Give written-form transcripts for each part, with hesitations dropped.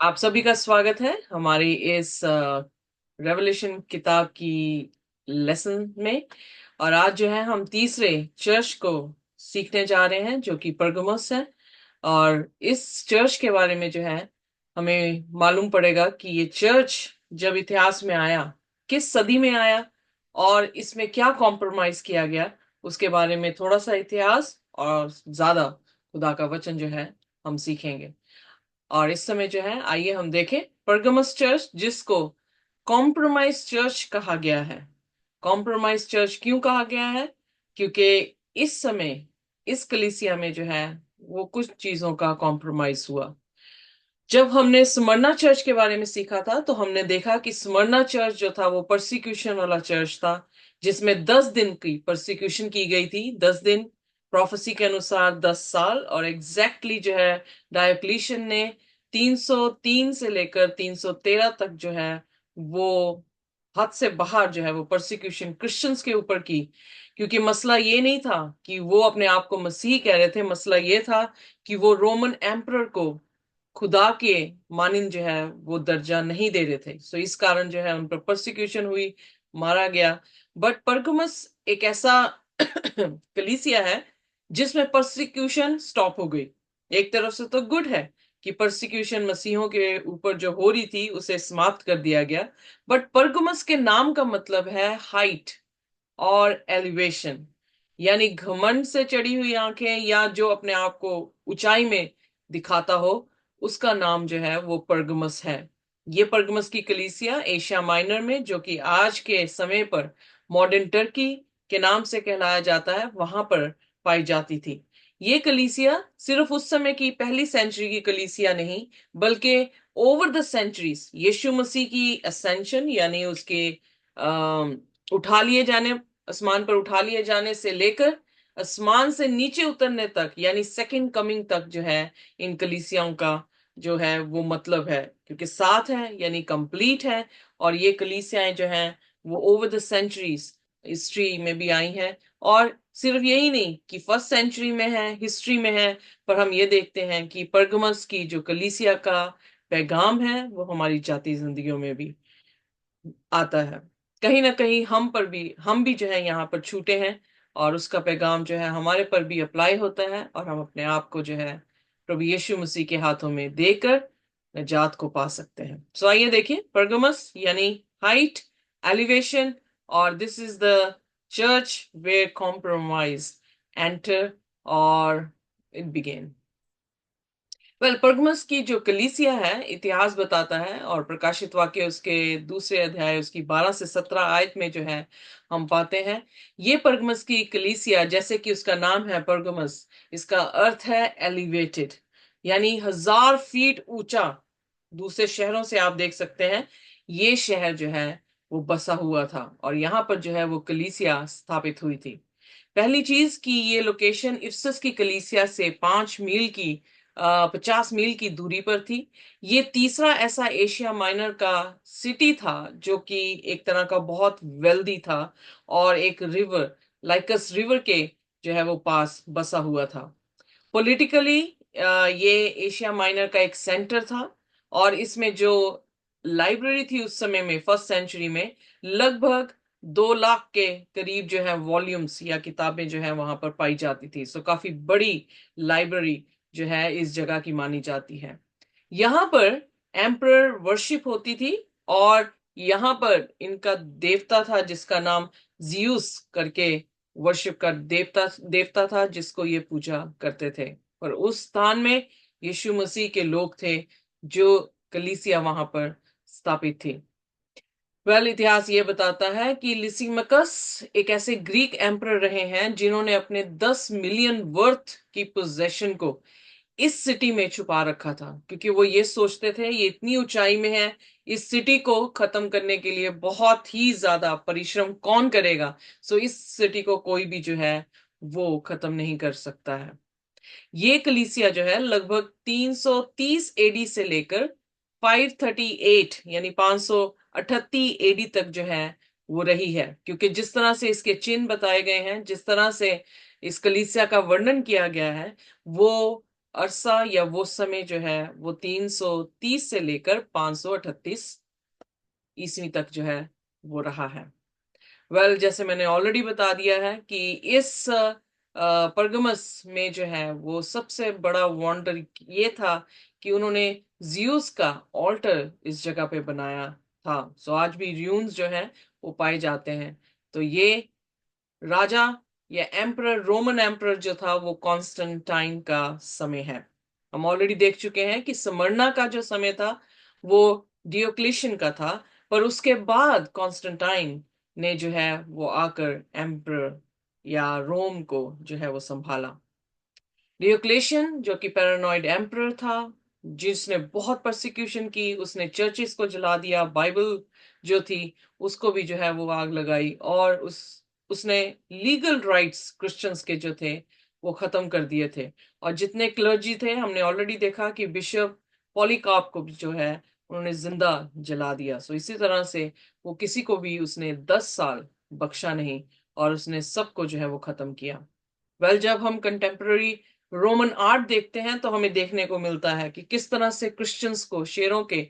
आप सभी का स्वागत है हमारी इस रेवलेशन किताब की लेसन में। और आज जो है हम तीसरे चर्च को सीखने जा रहे हैं जो कि परगमस है। और इस चर्च के बारे में जो है हमें मालूम पड़ेगा कि ये चर्च जब इतिहास में आया, किस सदी में आया और इसमें क्या कॉम्प्रोमाइज किया गया, उसके बारे में थोड़ा सा इतिहास और ज्यादा खुदा का वचन जो है हम सीखेंगे। और इस समय जो है आइए हम देखें परगमस चर्च, जिसको कॉम्प्रोमाइज चर्च कहा गया है। कॉम्प्रोमाइज चर्च क्यों कहा गया है? क्योंकि इस समय इस कलीसिया में जो है वो कुछ चीजों का कॉम्प्रोमाइज हुआ। जब हमने स्मरना चर्च के बारे में सीखा था तो हमने देखा कि स्मरना चर्च जो था वो परसिक्यूशन वाला चर्च था, जिसमें 10 दिन की परसिक्यूशन की गई थी। 10 दिन प्रोफेसी के अनुसार 10 साल। और एग्जैक्टली जो है डायोक्लिशियन ने 303 से लेकर 313 तक जो है वो हद से बाहर जो है वो परसिक्यूशन क्रिश्चियंस के ऊपर की। क्योंकि मसला ये नहीं था कि वो अपने आप को मसीह कह रहे थे, मसला ये था कि वो रोमन एम्परर को खुदा के मानिंद जो है वो दर्जा नहीं दे रहे थे। सो इस कारण जो है उन पर परसिक्यूशन हुई, मारा गया। बट परगमस एक ऐसा कलीसिया है जिसमें परसिक्यूशन स्टॉप हो गई। एक तरफ से तो गुड है कि परसिक्यूशन मसीहों के ऊपर जो हो रही थी उसे समाप्त कर दिया गया। बट परगमस के नाम का मतलब है हाइट और एलिवेशन, यानी घमंड से चढ़ी हुई आंखें या जो अपने आप को ऊंचाई में दिखाता हो, उसका नाम जो है वो परगमस है। ये परगमस की कलीसिया एशिया माइनर में, जो कि आज के समय पर मॉडर्न टर्की के नाम से कहलाया जाता है, वहां पर पाई जाती थी। ये कलीसिया सिर्फ उस समय की पहली सेंचुरी की कलीसिया नहीं, बल्कि ओवर द सेंचुरीज यीशु मसीह की असेंशन यानी उसके उठा लिए जाने, आसमान पर उठा लिए जाने से लेकर आसमान से नीचे उतरने तक यानी सेकंड कमिंग तक जो है इन कलीसियाओं का जो है वो मतलब है, क्योंकि साथ है यानी कंप्लीट है। और ये कलीसियाएं जो हैं वो ओवर द सेंचुरीज हिस्ट्री में भी आई हैं। और सिर्फ यही नहीं कि फर्स्ट सेंचुरी में है, हिस्ट्री में है, पर हम ये देखते हैं कि परगमस की जो कलीसिया का पैगाम है वो हमारी जाती जिंदगियों में भी आता है। कहीं ना कहीं हम भी जो है यहाँ पर छूटे हैं, और उसका पैगाम जो है हमारे पर भी अप्लाई होता है, और हम अपने आप को जो है प्रभु यीशु मसीह के हाथों में देकर निजात को पा सकते हैं। सो आइए देखिए परगमस यानी हाइट, एलिवेशन। और this is the church where compromise enter और इट बिगेन। परगमस की जो कलीसिया है इतिहास बताता है, और प्रकाशित वाक्य उसके दूसरे अध्याय उसकी 12 से 17 आयत में जो है हम पाते हैं ये परगमस की कलीसिया, जैसे कि उसका नाम है परगमस, इसका अर्थ है एलिवेटेड, यानी 1000 फीट ऊंचा। दूसरे शहरों से आप देख सकते हैं ये शहर जो है वो बसा हुआ था, और यहाँ पर जो है वो कलीसिया स्थापित हुई थी। पहली चीज कि ये लोकेशन इफसस की कलीसिया से 5 मील की 50 मील की दूरी पर थी। ये तीसरा ऐसा एशिया माइनर का सिटी था जो कि एक तरह का बहुत वेल्दी था, और एक रिवर लाइकस रिवर के जो है वो पास बसा हुआ था। पॉलिटिकली ये एशिया माइनर का एक सेंटर था, और इसमें जो लाइब्रेरी थी उस समय में फर्स्ट सेंचुरी में लगभग 2 लाख के करीब जो है वॉल्यूम्स या किताबें जो है वहां पर पाई जाती थी। सो काफी बड़ी लाइब्रेरी जो है इस जगह की मानी जाती है। यहाँ पर एम्परर वर्शिप होती थी, और यहाँ पर इनका देवता था जिसका नाम जियूस करके वर्शिप का देवता देवता था, जिसको ये पूजा करते थे। और उस स्थान में यीशु मसीह के लोग थे जो कलीसिया वहां पर स्थापित थी। इतिहास ये बताता है कि लिसिमकस एक ऐसे ग्रीक एम्परर रहे हैं जिन्होंने अपने 10 मिलियन वर्थ की पोजेशन को इस सिटी में छुपा रखा था, क्योंकि वो ये सोचते थे ये इतनी ऊंचाई में है, इस सिटी को खत्म करने के लिए बहुत ही ज्यादा परिश्रम कौन करेगा। सो इस सिटी को कोई भी जो है वो खत्म नहीं कर सकता है। ये कलीसिया जो है लगभग 330 एडी से लेकर 538 यानी 538 एडी तक जो है वो रही है। क्योंकि जिस तरह से इसके चिन्ह बताए गए हैं, जिस तरह से इस कलीसिया का वर्णन किया गया है, वो अरसा या वो समय जो है वो 330 से लेकर 538 ईस्वी तक जो है वो रहा है। जैसे मैंने ऑलरेडी बता दिया है कि इस परगमस में जो है वो सबसे बड़ा वंडर ये था कि उन्होंने जियूस का ऑल्टर इस जगह पे बनाया था। सो आज भी र्यून्स जो है वो पाए जाते हैं। तो ये राजा या एम्परर, रोमन एम्परर जो था वो कॉन्स्टेंटाइन का समय है। हम ऑलरेडी देख चुके हैं कि स्मरना का जो समय था वो डियोक्लेशियन का था, पर उसके बाद कॉन्स्टेंटाइन ने जो है वो आकर एम्परर या रोम को जो है वो संभाला। डियोक्लेशियन जो कि पैरानॉइड एम्परर था, जिसने बहुत परसिक्यूशन की, उसने चर्चिस को जला दिया, बाइबल जो थी उसको भी जो है वो आग लगाई, और उसने लीगल राइट्स क्रिश्चियंस के जो थे वो खत्म कर दिए थे। और जितने क्लर्जी थे, हमने ऑलरेडी देखा कि बिशप पॉलीकार्प को भी जो है उन्होंने जिंदा जला दिया। सो इसी तरह से वो किसी को भी उसने 10 साल बख्शा नहीं, और उसने सबको जो है वो खत्म किया। जब हम कंटेम्पररी रोमन आर्ट देखते हैं तो हमें देखने को मिलता है कि किस तरह से क्रिश्चियंस को शेरों के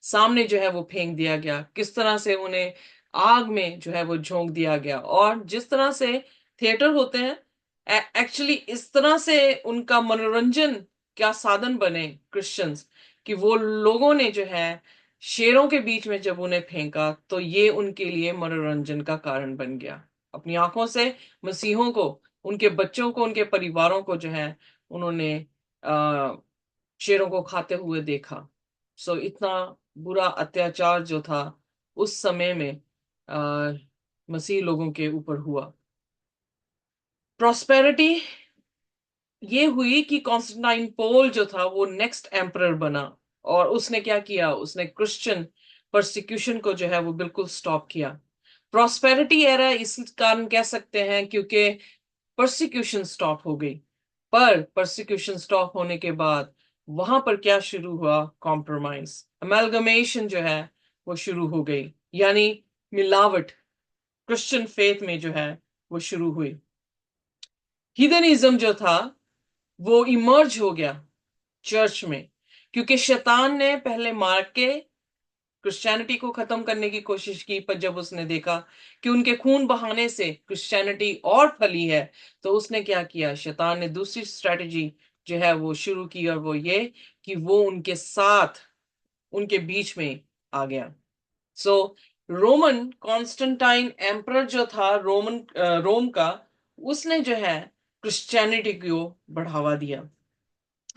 सामने जो है वो फेंक दिया गया, किस तरह से उन्हें आग में जो है वो झोंक दिया गया, और जिस तरह से थिएटर होते हैं एक्चुअली इस तरह से उनका मनोरंजन क्या साधन बने क्रिश्चियंस, कि वो लोगों ने जो है शेरों के बीच में जब उन्हें फेंका तो ये उनके लिए मनोरंजन का कारण बन गया। अपनी आंखों से मसीहों को, उनके बच्चों को, उनके परिवारों को जो है उन्होंने आ, शेरों को खाते हुए देखा। सो इतना बुरा अत्याचार जो था उस समय में आ, मसीह लोगों के ऊपर हुआ। प्रॉस्पेरिटी ये हुई कि कॉन्स्टेंटाइन पोल जो था वो नेक्स्ट एम्परर बना, और उसने क्या किया, उसने क्रिश्चियन परसिक्यूशन को जो है वो बिल्कुल स्टॉप किया। प्रॉस्पेरिटी एरा इस कारण कह सकते हैं क्योंकि परसिक्यूशन स्टॉप हो गई। पर परसिक्यूशन स्टॉप होने के बाद वहां पर क्या शुरू हुआ, कॉम्प्रोमाइज, अमेलगमेशन जो है वो शुरू हो गई, यानी मिलावट क्रिश्चियन फेथ में जो है वो शुरू हुई। हीदनिज्म जो था वो इमर्ज हो गया चर्च में, क्योंकि शैतान ने पहले मार के क्रिश्चियनिटी को खत्म करने की कोशिश की, पर जब उसने देखा कि उनके खून बहाने से क्रिश्चियनिटी और फैली है, तो उसने क्या किया, शैतान ने दूसरी स्ट्रेटजी जो है वो शुरू की, और वो ये कि वो उनके साथ, उनके बीच में आ गया। सो रोमन कॉन्स्टेंटाइन एम्परर जो था रोम का, उसने जो है क्रिश्चियनिटी को बढ़ावा दिया।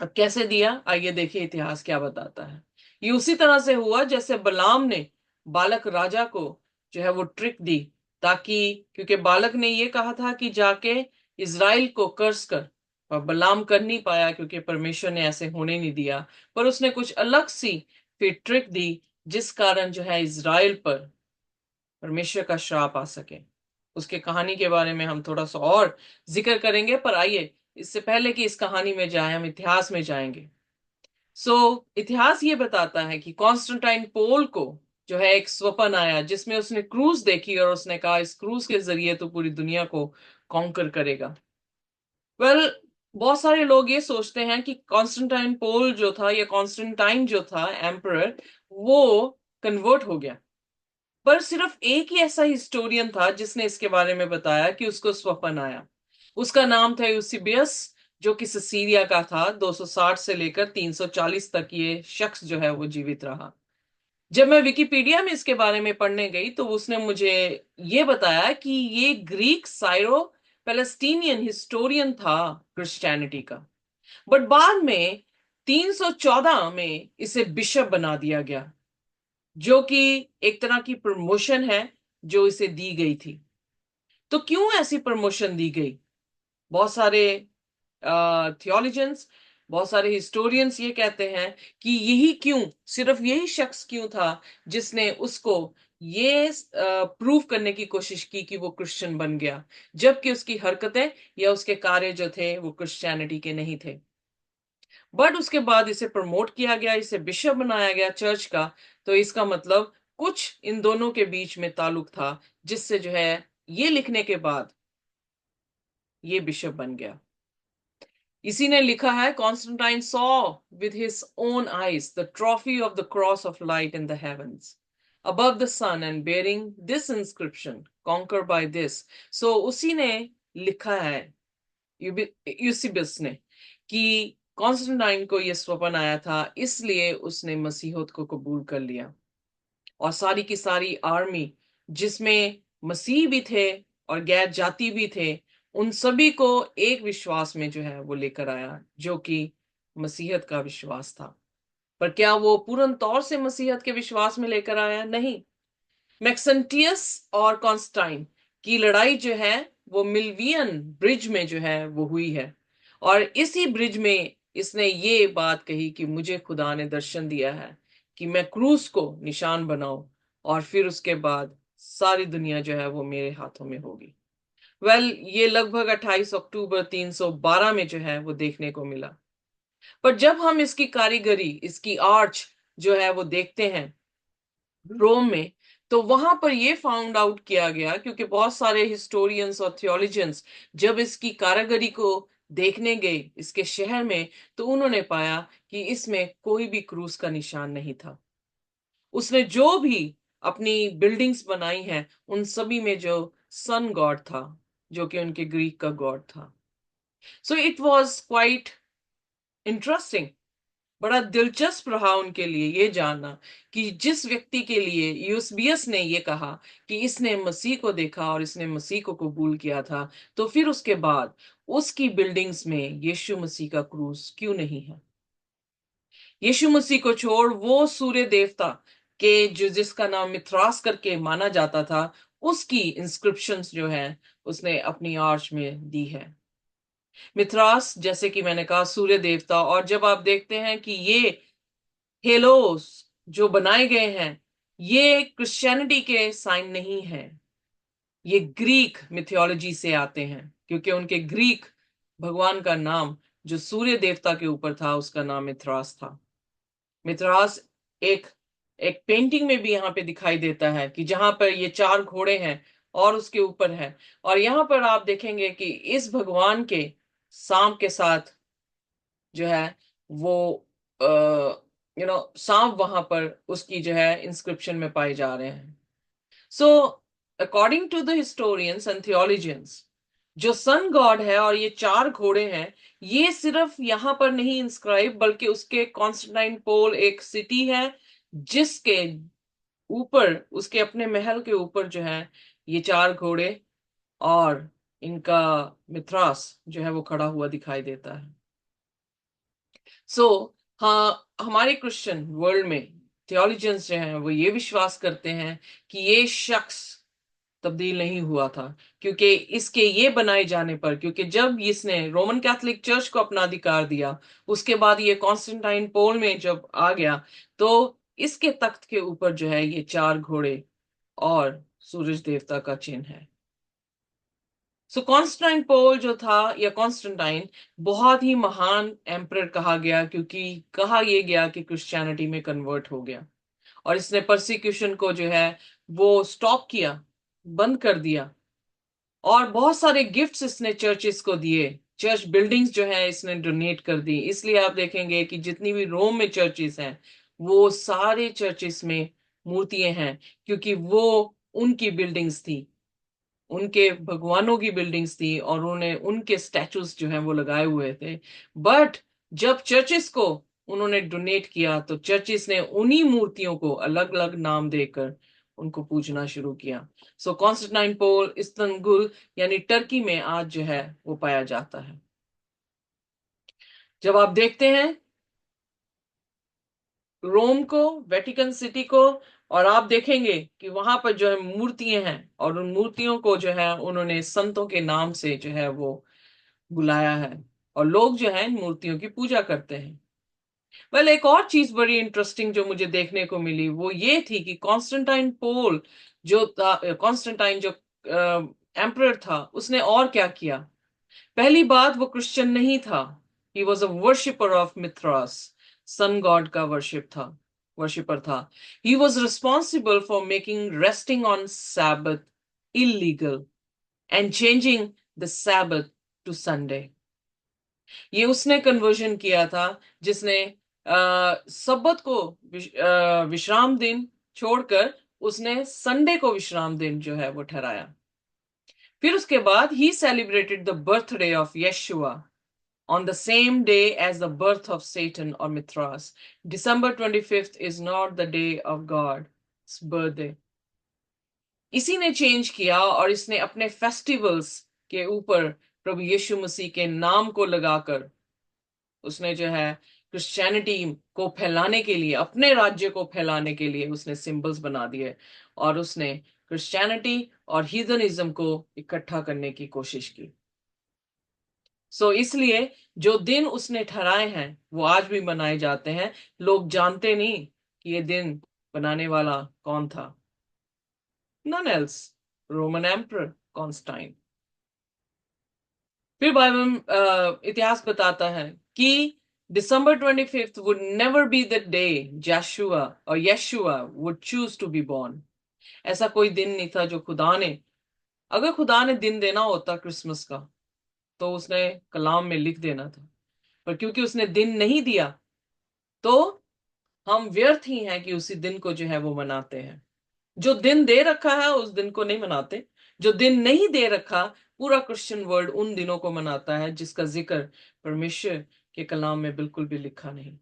अब कैसे दिया, आइए देखिए इतिहास क्या बताता है। ये उसी तरह से हुआ जैसे बलाम ने बालक राजा को जो है वो ट्रिक दी, ताकि, क्योंकि बालक ने ये कहा था कि जाके इज़राइल को कर्स कर, और बलाम कर नहीं पाया क्योंकि परमेश्वर ने ऐसे होने नहीं दिया। पर उसने कुछ अलग सी फिर ट्रिक दी, जिस कारण जो है इज़राइल पर परमेश्वर का श्राप आ सके। उसके कहानी के बारे में हम थोड़ा सा और जिक्र करेंगे, पर आइए इससे पहले कि इस कहानी में जाए हम इतिहास में जाएंगे। इतिहास ये बताता है कि कॉन्स्टेंटाइन पोल को जो है एक स्वप्न आया, जिसमें उसने क्रूज देखी, और उसने कहा इस क्रूज के जरिए तो पूरी दुनिया को कॉन्कर करेगा। वेल बहुत सारे लोग ये सोचते हैं कि कॉन्स्टेंटाइन पोल जो था, या कॉन्स्टेंटाइन जो था एम्परर, वो कन्वर्ट हो गया। पर सिर्फ एक ही ऐसा हिस्टोरियन था जिसने इसके बारे में बताया कि उसको स्वप्न आया। उसका नाम था यूसिबियस, जो कि सिसीलिया का था। 260 से लेकर 340 तक ये शख्स जो है वो जीवित रहा। जब मैं विकिपीडिया में इसके बारे में पढ़ने गई तो उसने मुझे ये बताया कि ये ग्रीक साइरो पैलेस्टीनियन हिस्टोरियन था क्रिश्चियनिटी का। बट बाद में 314 में इसे बिशप बना दिया गया, जो कि एक तरह की प्रमोशन है जो इसे दी गई थी। तो क्यों ऐसी प्रमोशन दी गई? बहुत सारे थियोलॉजियंस, बहुत सारे हिस्टोरियंस ये कहते हैं कि यही क्यों, सिर्फ यही शख्स क्यों था जिसने उसको ये प्रूव करने की कोशिश की कि वो क्रिश्चियन बन गया, जबकि उसकी हरकतें या उसके कार्य जो थे वो क्रिश्चियनिटी के नहीं थे। बट उसके बाद इसे प्रमोट किया गया, इसे बिशप बनाया गया चर्च का। तो इसका मतलब कुछ इन दोनों के बीच में ताल्लुक था, जिससे जो है ये लिखने के बाद ये बिशप बन गया। इसी ने लिखा है, Constantine saw with his own eyes the trophy of the cross of light in the heavens above the sun and bearing this inscription, conquer by this. So उसी ने लिखा है, यूसिबस ने, कि कॉन्स्टेंटाइन को यह स्वप्न आया था, इसलिए उसने मसीहोत को कबूल कर लिया, और सारी की सारी आर्मी जिसमें मसीह भी थे और गैर जाति भी थे, उन सभी को एक विश्वास में जो है वो लेकर आया, जो कि मसीहत का विश्वास था। पर क्या वो पूर्ण तौर से मसीहत के विश्वास में लेकर आया? नहीं। मैक्सेंटियस और कॉन्स्टाइन की लड़ाई जो है वो मिलवियन ब्रिज में जो है वो हुई है, और इसी ब्रिज में इसने ये बात कही कि मुझे खुदा ने दर्शन दिया है कि मैं क्रूस को निशान बनाऊं, और फिर उसके बाद सारी दुनिया जो है वो मेरे हाथों में होगी। ये लगभग 28 अक्टूबर 312 में जो है वो देखने को मिला। पर जब हम इसकी कारीगरी, इसकी आर्च जो है वो देखते हैं रोम में, तो वहां पर यह फाउंड आउट किया गया, क्योंकि बहुत सारे हिस्टोरियंस और थियोलॉजियंस जब इसकी कारीगरी को देखने गए इसके शहर में, तो उन्होंने पाया कि इसमें कोई भी क्रूस का निशान नहीं था। उसने जो भी अपनी बिल्डिंग्स बनाई हैं उन सभी में जो सन गॉड था, जो कि उनके ग्रीक का गॉड था। So it was quite interesting, बड़ा दिलचस्प रहा उनके लिए ये जानना कि जिस व्यक्ति के लिए यूसबियस ने ये कहा कि इसने मसीह को देखा और इसने मसीह को कबूल किया था, तो फिर उसके बाद उसकी बिल्डिंग्स में यीशु मसीह का क्रूस क्यों नहीं है? यीशु मसीह को छोड़ वो सूर्य देवता के जो जिसका नाम मिथ्रास करके माना जाता था, उसकी इंस्क्रिप्शंस जो है उसने अपनी आर्च में दी है। मिथ्रास, जैसे कि मैंने कहा, सूर्य देवता, और जब आप देखते हैं कि ये हेलोस जो बनाए गए हैं, ये क्रिश्चियनिटी के साइन नहीं है, ये ग्रीक मिथियोलॉजी से आते हैं, क्योंकि उनके ग्रीक भगवान का नाम जो सूर्य देवता के ऊपर था उसका नाम मिथ्रास था। मिथ्रास एक एक पेंटिंग में भी यहाँ पे दिखाई देता है कि जहां पर ये चार घोड़े हैं और उसके ऊपर है, और यहाँ पर आप देखेंगे कि इस भगवान के सांप के साथ जो है वो सांप वहां पर उसकी जो है इंस्क्रिप्शन में पाए जा रहे हैं। So according to the historians and theologians, जो सन गॉड है और ये चार घोड़े हैं, ये सिर्फ यहां पर नहीं इंस्क्राइब, बल्कि उसके कॉन्स्टेंटाइनपोल एक सिटी है जिसके ऊपर, उसके अपने महल के ऊपर जो है ये चार घोड़े और इनका मिथ्रास जो है वो खड़ा हुआ दिखाई देता है। हाँ, हमारे क्रिश्चियन वर्ल्ड में थियोलॉजियंस जो हैं वो ये विश्वास करते हैं कि ये शख्स तब्दील नहीं हुआ था, क्योंकि इसके ये बनाए जाने पर, क्योंकि जब इसने रोमन कैथोलिक चर्च को अपना अधिकार दिया, उसके बाद ये कॉन्स्टेंटाइन पोल में जब आ गया, तो इसके तख्त के ऊपर जो है ये चार घोड़े और सूरज देवता का चिन्ह है। सो कॉन्स्टेंटाइन पोल जो था, या कॉन्स्टेंटाइन, बहुत ही महान एम्परर कहा गया, क्योंकि कहा यह गया कि क्रिश्चियनिटी में कन्वर्ट हो गया, और इसने परसिक्यूशन को जो है वो स्टॉप किया, बंद कर दिया, और बहुत सारे गिफ्ट्स इसने चर्चेस को दिए, चर्च बिल्डिंग्स जो है इसने डोनेट कर दी। इसलिए आप देखेंगे कि जितनी भी रोम में चर्चेस हैं, वो सारे चर्चेस में मूर्तियां हैं, क्योंकि वो उनकी बिल्डिंग्स थी, उनके भगवानों की बिल्डिंग्स थी, और उन्होंने उनके स्टैचूज जो हैं वो लगाए हुए थे। बट जब चर्चेस को उन्होंने डोनेट किया, तो चर्चेस ने उन्हीं मूर्तियों को अलग अलग नाम देकर उनको पूजना शुरू किया। सो कॉन्स्टेंटाइनपोल इस्तंबुल यानी टर्की में आज जो है वो पाया जाता है। जब आप देखते हैं रोम को, वेटिकन सिटी को, और आप देखेंगे कि वहां पर जो है मूर्तियां हैं, और उन मूर्तियों को जो है उन्होंने संतों के नाम से जो है वो बुलाया है, और लोग जो है इन मूर्तियों की पूजा करते हैं। एक और चीज बड़ी इंटरेस्टिंग जो मुझे देखने को मिली वो ये थी कि कॉन्स्टेंटाइन पोल जो था, कॉन्स्टेंटाइन जो एम्परर था, उसने और क्या किया? पहली बात, वो क्रिश्चियन नहीं था। He was a worshipper of Mithras, sun god का वर्शिपर था। He was responsible for making resting on Sabbath illegal and changing the Sabbath to Sunday. ये उसने कन्वर्जन किया था जिसने सब्बत को विश्राम दिन छोड़कर उसने संडे को विश्राम दिन जो है वो ठहराया। फिर उसके बाद he celebrated the birthday of Yeshua on the same day as the birth of Satan or Mithras. December 25th is not the day of God's birthday. इसी ने चेंज किया और इसने अपने फेस्टिवल्स के ऊपर प्रभु यीशु मसीह के नाम को लगाकर उसने जो है क्रिश्चियनिटी को फैलाने के लिए, अपने राज्य को फैलाने के लिए उसने सिंबल्स बना दिए और उसने क्रिश्चियनिटी और हीदनिज्म को इकट्ठा करने की कोशिश की। इसलिए जो दिन उसने ठहराए हैं वो आज भी मनाए जाते हैं। लोग जानते नहीं कि ये दिन बनाने वाला कौन था। None else, Roman emperor Constantine. फिर बाइबल इतिहास बताता है कि December 25th would never be the day Joshua or Yeshua would choose to be born. ऐसा कोई दिन नहीं था जो खुदा ने, अगर खुदा ने दिन देना होता क्रिसमस का तो उसने कलाम में लिख देना था, पर क्योंकि उसने दिन नहीं दिया तो हम व्यर्थ ही हैं कि उसी दिन को जो है वो मनाते हैं। जो दिन दे रखा है उस दिन को नहीं मनाते, जो दिन नहीं दे रखा पूरा क्रिश्चियन वर्ल्ड उन दिनों को मनाता है जिसका जिक्र परमेश्वर के कलाम में बिल्कुल भी लिखा नहीं।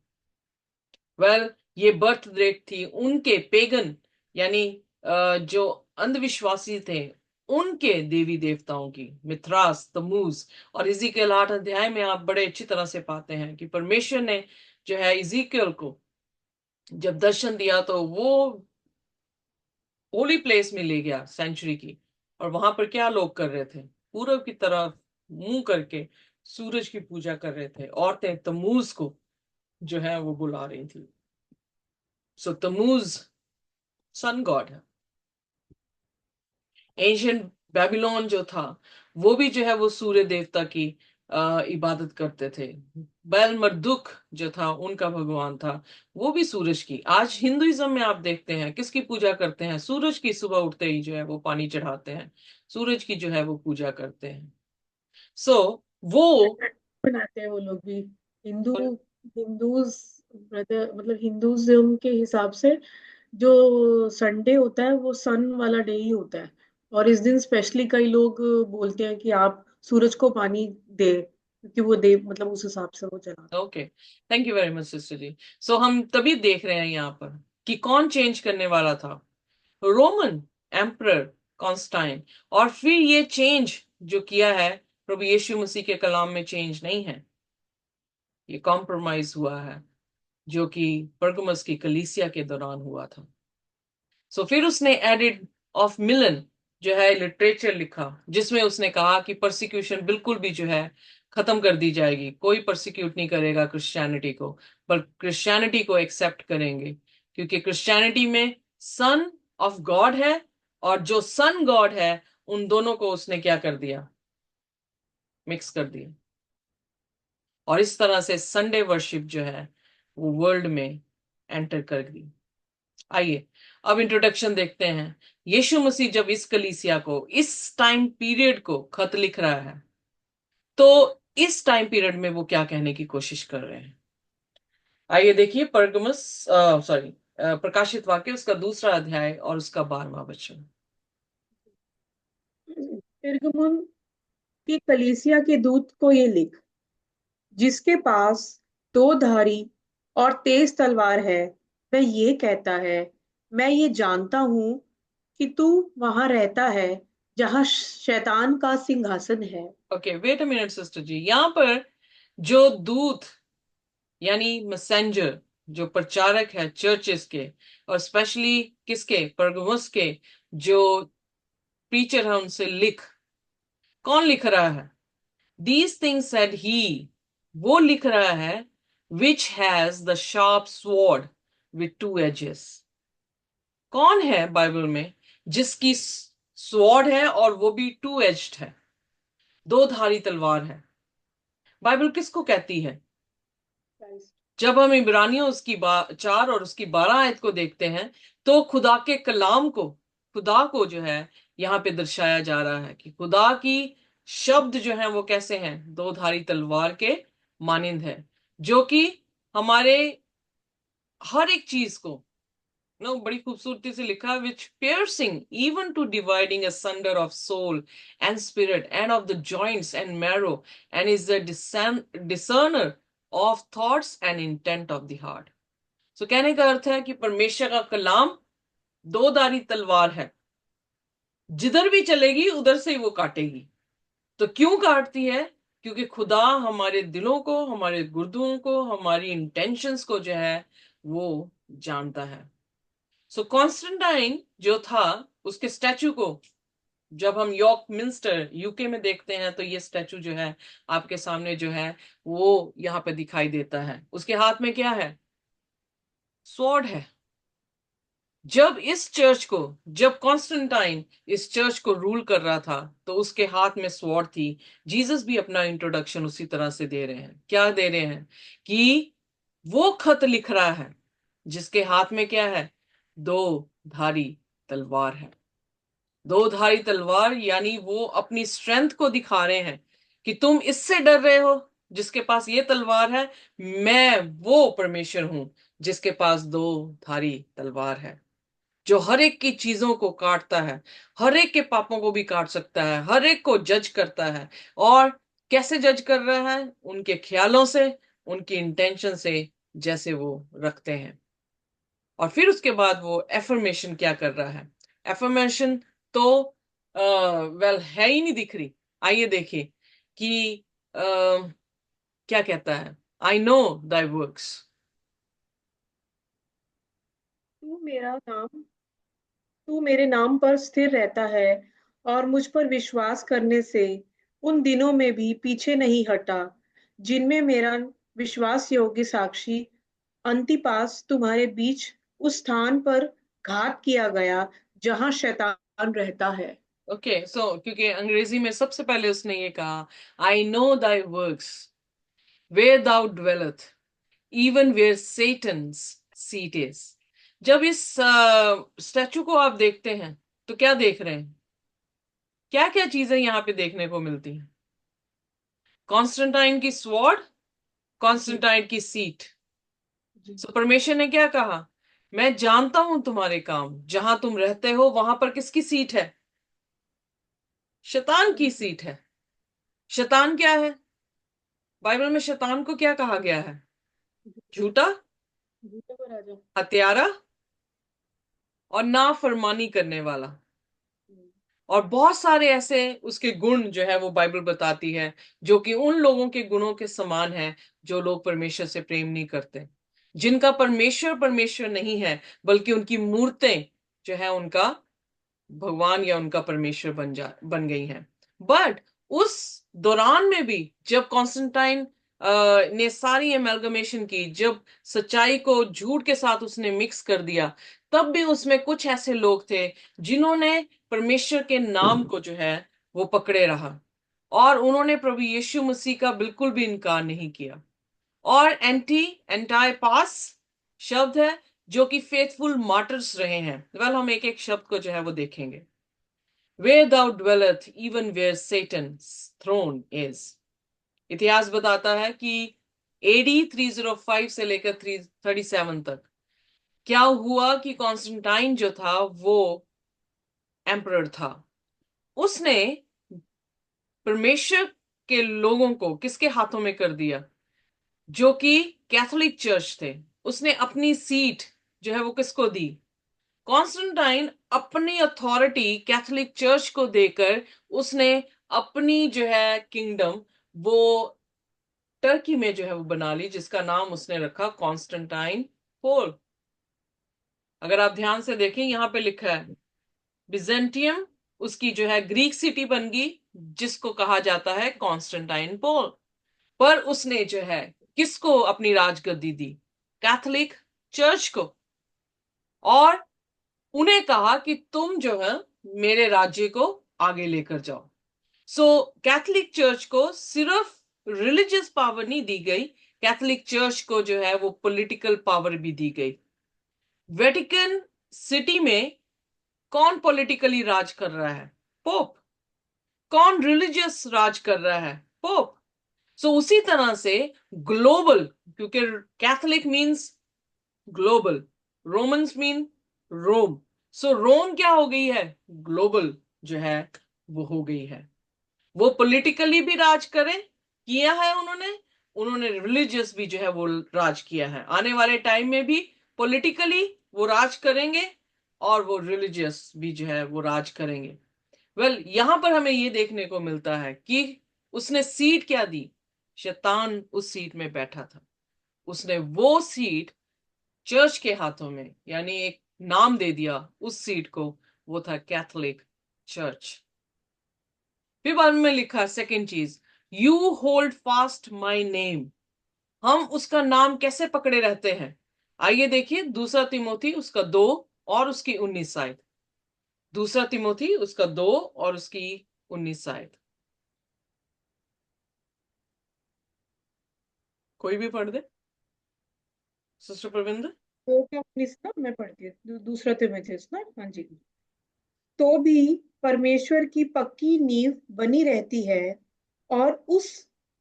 ये बर्थ डेट थी उनके पेगन यानी जो अंधविश्वासी थे उनके देवी देवताओं की, मिथरास, तमूज। और इज़ीकियल 8 अध्याय में आप बड़े अच्छी तरह से पाते हैं कि परमेश्वर ने जो है इज़ीकियल को जब दर्शन दिया तो वो होली प्लेस में ले गया सेंचुरी की, और वहां पर क्या लोग कर रहे थे, पूरब की तरफ मुंह करके सूरज की पूजा कर रहे थे। औरतें तमूज को जो है वो बुला रही थी। तमूज सन गॉड है। एंशियंट बेबीलोन जो था वो भी जो है वो सूर्य देवता की इबादत करते थे। बैल मर्दुक जो था उनका भगवान था, वो भी सूरज की। आज हिंदुइज्म में आप देखते हैं किसकी पूजा करते हैं, सूरज की। सुबह उठते ही जो है वो पानी चढ़ाते हैं, सूरज की जो है वो पूजा करते हैं। वो बनाते हैं वो लोग भी। हिंदू हिंदूज ब्रदर मतलब हिंदुज्म के हिसाब से जो संडे होता है वो सन वाला डे ही होता है। और इस दिन स्पेशली कई लोग बोलते हैं कि आप सूरज को पानी दे, क्योंकि वो दे मतलब उस हिसाब से वो चला। Okay, thank you very much sister ji. हम तभी देख रहे हैं यहाँ पर कि कौन चेंज करने वाला था, रोमन एम्परर कॉन्स्टाइन। और फिर ये चेंज जो किया है प्रभु यीशु मसीह के कलाम में चेंज नहीं है, ये कॉम्प्रोमाइज हुआ है जो कि परगमस की कलीसिया के दौरान हुआ था। फिर उसने एडिड ऑफ मिलन जो है लिटरेचर लिखा जिसमें उसने कहा कि परसिक्यूशन बिल्कुल भी जो है खत्म कर दी जाएगी, कोई परसिक्यूट नहीं करेगा क्रिश्चियनिटी को, पर क्रिश्चियनिटी को एक्सेप्ट करेंगे क्योंकि क्रिश्चियनिटी में सन ऑफ गॉड है, और जो सन गॉड है उन दोनों को उसने क्या कर दिया, मिक्स कर दिया। और इस तरह से संडे वर्शिप जो है वो वर्ल्ड में एंटर कर गई। आइए अब इंट्रोडक्शन देखते हैं। यीशु मसीह जब इस कलीसिया को, इस टाइम पीरियड को खत लिख रहा है तो इस टाइम पीरियड में वो क्या कहने की कोशिश कर रहे हैं। आइए देखिए परगमस सॉरी प्रकाशित वाक्य उसका 2 अध्याय और उसका 12वां वचन। पेरगमुन की कलीसिया के दूत को ये लिख, जिसके पास दो धारी और तेज तलवार है, वह ये कहता है, मैं ये जानता हूं कि तू वहां रहता है जहां शैतान का सिंहासन है। Okay wait a minute sister ji, यहाँ पर जो दूत यानी मैसेंजर, जो प्रचारक है चर्चेस के, और स्पेशली किसके, परगमुस के जो प्रीचर है उनसे लिख, कौन लिख रहा है? दीज थिंग्स सेड ही, वो लिख रहा है which has the sharp sword with 2 edges. कौन है बाइबल में जिसकी स्वॉर्ड है और वो भी 2 एज्ड है, 2 धारी तलवार है? बाइबल किसको कहती है? जब हम इब्रानियों उसकी 4 और उसकी 12 आयत को देखते हैं तो खुदा के कलाम को, खुदा को जो है यहाँ पे दर्शाया जा रहा है कि खुदा की शब्द जो है वो कैसे हैं, 2 धारी तलवार के मानिंद है, जो कि हमारे हर एक चीज को नो बड़ी खूबसूरती से लिखा, which piercing even to dividing asunder of soul and spirit and of the joints and marrow, and is the discerner of thoughts and intent of the heart. So कहने का अर्थ है कि परमेश्वर का कलाम दो धारी तलवार है, जिधर भी चलेगी उधर से ही वो काटेगी। तो क्यों काटती है? क्योंकि खुदा हमारे दिलों को, हमारे गुर्दों को, हमारी इंटेंशंस को जो है वो जानता है। सो कॉन्स्टेंटाइन जो था, उसके स्टैचू को जब हम यॉर्क मिंस्टर यूके में देखते हैं, तो ये स्टैचू जो है आपके सामने जो है वो यहाँ पे दिखाई देता है। उसके हाथ में क्या है? स्वॉर्ड है। जब कॉन्स्टेंटाइन इस चर्च को रूल कर रहा था, तो उसके हाथ में स्वॉर्ड थी। जीसस भी अपना इंट्रोडक्शन उसी तरह से दे रहे हैं। क्या दे रहे हैं? कि वो खत लिख रहा है जिसके हाथ में क्या है? दो धारी तलवार है। दो धारी तलवार यानी वो अपनी स्ट्रेंथ को दिखा रहे हैं कि तुम इससे डर रहे हो जिसके पास ये तलवार है, मैं वो परमेश्वर हूं जिसके पास दो धारी तलवार है, जो हर एक की चीजों को काटता है, हर एक के पापों को भी काट सकता है, हर एक को जज करता है। और कैसे जज कर रहा है? उनके ख्यालों से, उनकी इंटेंशन से, जैसे वो रखते हैं। और फिर उसके बाद वो एफर्मेशन क्या कर रहा है? एफर्मेशन तो वेल है ही नहीं दिख रही। आइए देखिए कि क्या कहता है। आई नो दाई वर्क्स। तू मेरा नाम तू मेरे नाम पर स्थिर रहता है और मुझ पर विश्वास करने से उन दिनों में भी पीछे नहीं हटा जिनमें मेरा विश्वास योग्य साक्षी अंतिपास तुम्हारे बीच उस स्थान पर घात किया गया जहां शैतान रहता है। ओके, सो क्योंकि अंग्रेजी में सबसे पहले उसने ये कहा, I know thy works, where thou dwelleth, even where Satan's seat is। जब इस स्टैचू को आप देखते हैं तो क्या देख रहे हैं? क्या क्या चीजें यहाँ पे देखने को मिलती हैं? कॉन्स्टेंटाइन की स्वॉर्ड, जी कॉन्स्टेंटाइन की सीट। जी सो परमेश्वर ने क्या कहा? मैं जानता हूं तुम्हारे काम, जहां तुम रहते हो वहां पर किसकी सीट है? शैतान की सीट है। शैतान क्या है? बाइबल में शैतान को क्या कहा गया है? झूठा, झूठे को राजा। हत्यारा और नाफरमानी करने वाला। हम्म, और बहुत सारे ऐसे उसके गुण जो है वो बाइबल बताती है, जो कि उन लोगों के गुणों के समान है जो लोग परमेश्वर से प्रेम नहीं करते, जिनका परमेश्वर परमेश्वर नहीं है, बल्कि उनकी मूर्तें जो है उनका भगवान या उनका परमेश्वर बन गई हैं। बट उस दौरान में भी जब कॉन्स्टेंटाइन ने सारी एमेलगमेशन की, जब सच्चाई को झूठ के साथ उसने मिक्स कर दिया, तब भी उसमें कुछ ऐसे लोग थे जिन्होंने परमेश्वर के नाम को जो है वो पकड़े रहा, और उन्होंने प्रभु यीशु मसीह का बिल्कुल भी इनकार नहीं किया। और एंटाई पास शब्द है जो कि फेथफुल मार्टर्स रहे हैं। वेल, हम एक एक शब्द को जो है वो देखेंगे। Where thou dwelleth, even where Satan's throne is। इतिहास बताता है कि एडी 305 से लेकर 337 तक क्या हुआ कि कॉन्स्टेंटाइन जो था वो एम्परर था। उसने परमेश्वर के लोगों को किसके हाथों में कर दिया? जो कि कैथोलिक चर्च थे। उसने अपनी सीट जो है वो किसको दी? कॉन्स्टेंटाइन अपनी अथॉरिटी कैथोलिक चर्च को देकर उसने अपनी जो है किंगडम वो टर्की में जो है वो बना ली, जिसका नाम उसने रखा कॉन्स्टेंटाइन पोल। अगर आप ध्यान से देखें, यहां पे लिखा है बिजेंटियम, उसकी जो है ग्रीक सिटी बन गई, जिसको कहा जाता है कॉन्स्टेंटाइन पोल। पर उसने जो है किसको अपनी राजगद्दी दी? कैथोलिक चर्च को। और उन्हें कहा कि तुम जो है मेरे राज्य को आगे लेकर जाओ। सो कैथोलिक चर्च को सिर्फ रिलीजियस पावर नहीं दी गई, कैथोलिक चर्च को जो है वो पॉलिटिकल पावर भी दी गई। वेटिकन सिटी में कौन पॉलिटिकली राज कर रहा है? पोप। कौन रिलीजियस राज कर रहा है? पोप। सो उसी तरह से ग्लोबल, क्योंकि Catholic means global, Romans mean Rome, so Rome क्या हो गई है, ग्लोबल जो है वो हो गई है। वो पॉलिटिकली भी राज करें किया है उन्होंने, उन्होंने रिलीजियस भी जो है वो राज किया है, आने वाले टाइम में भी पॉलिटिकली वो राज करेंगे और वो रिलीजियस भी जो है वो राज करेंगे। वेल यहां पर हमें ये देखने को मिलता है कि उसने सीट क्या दी, शैतान उस सीट में बैठा था, उसने वो सीट चर्च के हाथों में, यानी एक नाम दे दिया उस सीट को, वो था कैथोलिक चर्च। फिर बाद में लिखा सेकंड चीज, you hold fast my name, हम उसका नाम कैसे पकड़े रहते हैं। आइए देखिए दूसरा तिमोथी उसका 2 और उसकी 19 आयत, दूसरा तिमोथी उसका 2 और उसकी 19 आयत, कोई भी पढ़ दे, सिस्टर प्रविंदर। तो क्या प्लीज ना मैं पढ़ती हूँ दूसरा तिमुथियुस ना, हाँ जी। तो भी परमेश्वर की पक्की नींव बनी रहती है और उस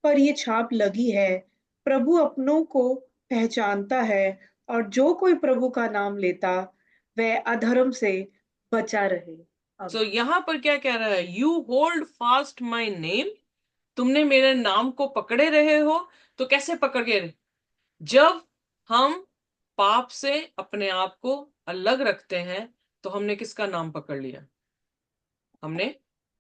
पर ये छाप लगी है, प्रभु अपनों को पहचानता है, और जो कोई प्रभु का नाम लेता वह अधर्म से बचा रहे। सो आमीन। यहां पर क्या कह रहा है, you hold fast my name, तुमने मेरे नाम को पकड़े रहे हो। तो कैसे पकड़ के रहे? जब हम पाप से अपने आप को अलग रखते हैं तो हमने किसका नाम पकड़ लिया, हमने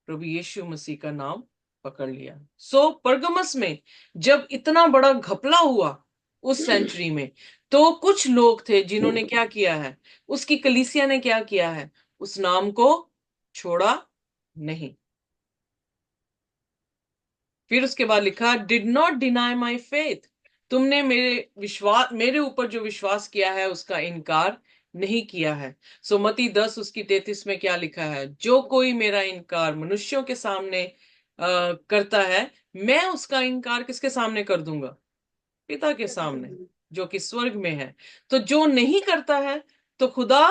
प्रभु यीशु मसीह का नाम पकड़ लिया। सो परगमस में जब इतना बड़ा घपला हुआ उस सेंचुरी में, तो कुछ लोग थे जिन्होंने क्या किया है, उसकी कलीसिया ने क्या किया है, उस नाम को छोड़ा नहीं। फिर उसके बाद लिखा, did not deny my faith, तुमने मेरे ऊपर जो विश्वास किया है उसका इनकार नहीं किया है। सो मती 10 उसकी 33 में क्या लिखा है, जो कोई मेरा इनकार मनुष्यों के सामने करता है, मैं उसका इनकार किसके सामने कर दूंगा, पिता के सामने जो कि स्वर्ग में है। तो जो नहीं करता है तो खुदा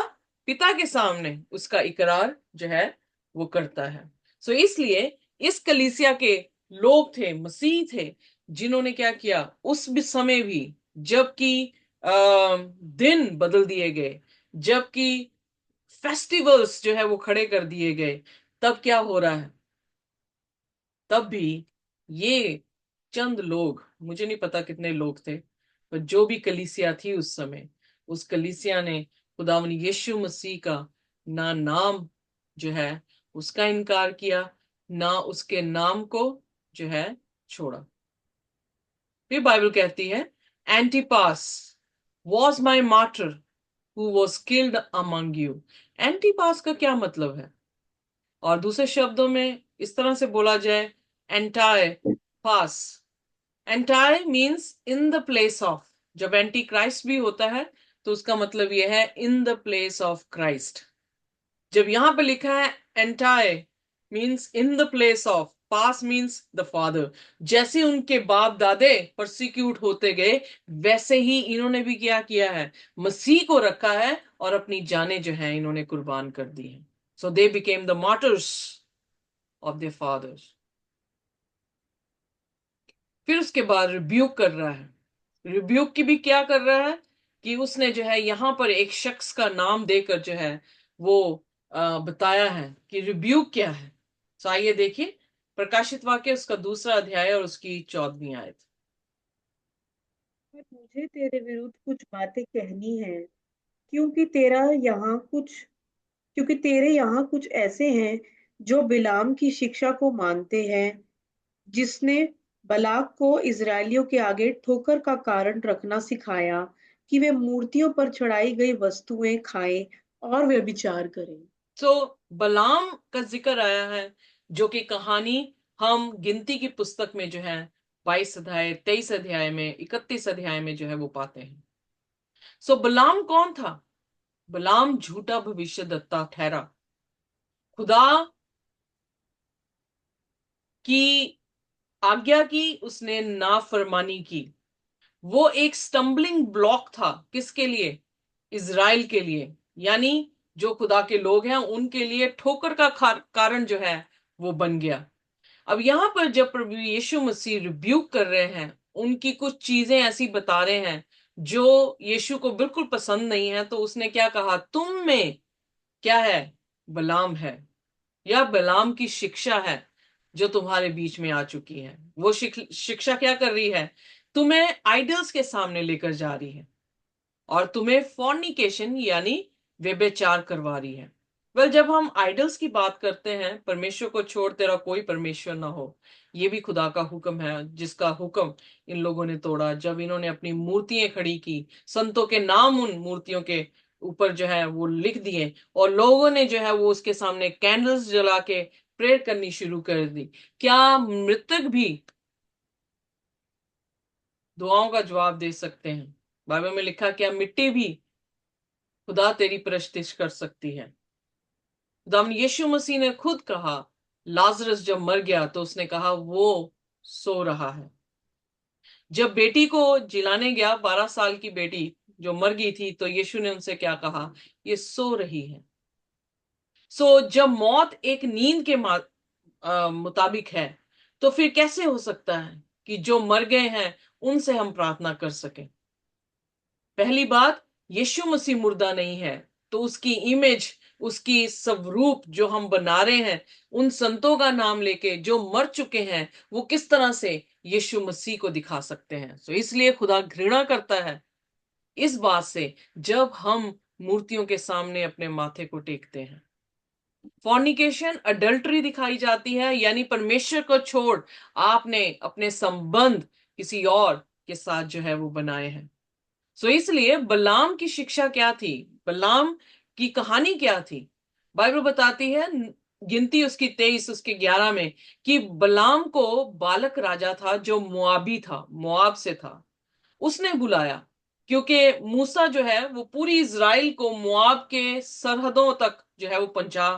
पिता के सामने उसका इकरार जो है वो करता है। सो इसलिए इस कलीसिया के लोग थे, मसीह थे, जिन्होंने क्या किया उस भी समय भी, जबकि दिन बदल दिए गए, जबकि फेस्टिवल्स जो है वो खड़े कर दिए गए, तब क्या हो रहा है, तब भी ये चंद लोग, मुझे नहीं पता कितने लोग थे, पर जो भी कलीसिया थी उस समय, उस कलीसिया ने खुदावन यीशु मसीह का ना नाम जो है उसका इनकार किया, ना उसके नाम को जो है छोड़ा। फिर बाइबल कहती है, Antipas was my martyr who was killed among you. Antipas का क्या मतलब है, और दूसरे शब्दों में इस तरह से बोला जाए, anti pas, anti means in the place of, जब एंटी क्राइस्ट भी होता है तो उसका मतलब यह है in the place of Christ. जब यहां पे लिखा है anti means in the place of, pas means the father, जैसे उनके बाप दादे परसिक्यूट होते गए वैसे ही इन्होंने भी क्या किया है, मसीह को रखा है और अपनी जानें जो है इन्होंने कुर्बान कर दी है। So they became the martyrs of their fathers. फिर उसके बाद रिब्यूक कर रहा है, रिब्यूक की भी क्या कर रहा है कि उसने जो है यहां पर एक शख्स का नाम देकर जो है वो बताया है कि रिब्यूक क्या है। तो आइए देखिए प्रकाशित वाक्य उसका 2 अध्याय और उसकी 14वीं आयत। पर मुझे तेरे विरुद्ध कुछ बातें कहनी है, क्योंकि तेरा यहाँ कुछ क्योंकि तेरे यहाँ कुछ ऐसे हैं जो बिलाम की शिक्षा को मानते हैं, जिसने बलाक को इजरायलियों के आगे ठोकर का कारण रखना सिखाया कि वे मूर्तियों पर चढ़ाई गई वस्तुएं खाएं और व्यभिचार करें। तो बलाम का जिक्र आया है, जो कि कहानी हम गिनती की पुस्तक में जो है 22 अध्याय, 23 अध्याय में, 31 अध्याय में जो है वो पाते हैं। सो बलाम कौन था, बलाम झूठा भविष्यद्वक्ता ठहरा, खुदा की आज्ञा की उसने नाफरमानी की। वो एक स्टम्बलिंग ब्लॉक था किसके लिए, इज़राइल के लिए, यानी जो खुदा के लोग हैं उनके लिए ठोकर का कारण जो है वो बन गया। अब यहां पर जब प्रभु यीशु मसीह रिब्यूक कर रहे हैं, उनकी कुछ चीजें ऐसी बता रहे हैं जो यीशु को बिल्कुल पसंद नहीं है, तो उसने क्या कहा, तुम में क्या है, बलाम है, या बलाम की शिक्षा है जो तुम्हारे बीच में आ चुकी है। वो शिक्षा क्या कर रही है, तुम्हें आइडल्स के सामने लेकर जा रही है और तुम्हें फॉर्निकेशन यानी व्यभिचार करवा रही है। जब हम आइडल्स की बात करते हैं, परमेश्वर को छोड़ तेरा कोई परमेश्वर ना हो, ये भी खुदा का हुक्म है, जिसका हुक्म इन लोगों ने तोड़ा जब इन्होंने अपनी मूर्तियां खड़ी की, संतों के नाम उन मूर्तियों के ऊपर जो है वो लिख दिए, और लोगों ने जो है वो उसके सामने कैंडल्स जला के प्रेयर करनी शुरू कर दी। क्या मृतक भी दुआओं का जवाब दे सकते हैं? बाइबल में लिखा, क्या मिट्टी भी खुदा तेरी प्रस्तिश कर सकती है? खुदावन यीशु मसीह ने खुद कहा, लाजरस जब मर गया तो उसने कहा वो सो रहा है। जब बेटी को जिलाने गया, 12 साल की बेटी जो मर गई थी, तो यीशु ने उनसे क्या कहा, ये सो रही है। जब मौत एक नींद के मुताबिक है, तो फिर कैसे हो सकता है कि जो मर गए हैं उनसे हम प्रार्थना कर सकें? पहली बात, यीशु मसीह मुर्दा नहीं है, तो उसकी इमेज, उसकी स्वरूप जो हम बना रहे हैं उन संतों का नाम लेके जो मर चुके हैं, वो किस तरह से यीशु मसीह को दिखा सकते हैं? इसलिए खुदा घृणा करता है इस बात से जब हम मूर्तियों के सामने अपने माथे को टेकते हैं। फॉर्निकेशन, अडल्ट्री दिखाई जाती है, यानी परमेश्वर को छोड़ आपने अपने संबंध किसी और के साथ जो है वो बनाए हैं। इसलिए बलाम की शिक्षा क्या थी, बलाम की कहानी क्या थी? बाइबल बताती है, गिनती उसकी 23 उसके 11 में, कि बलाम को बालक राजा था जो मुआबी था, मुआब से था, उसने बुलाया, क्योंकि मूसा जो है वो पूरी इज़राइल को मुआब के सरहदों तक जो है वो पहुंचा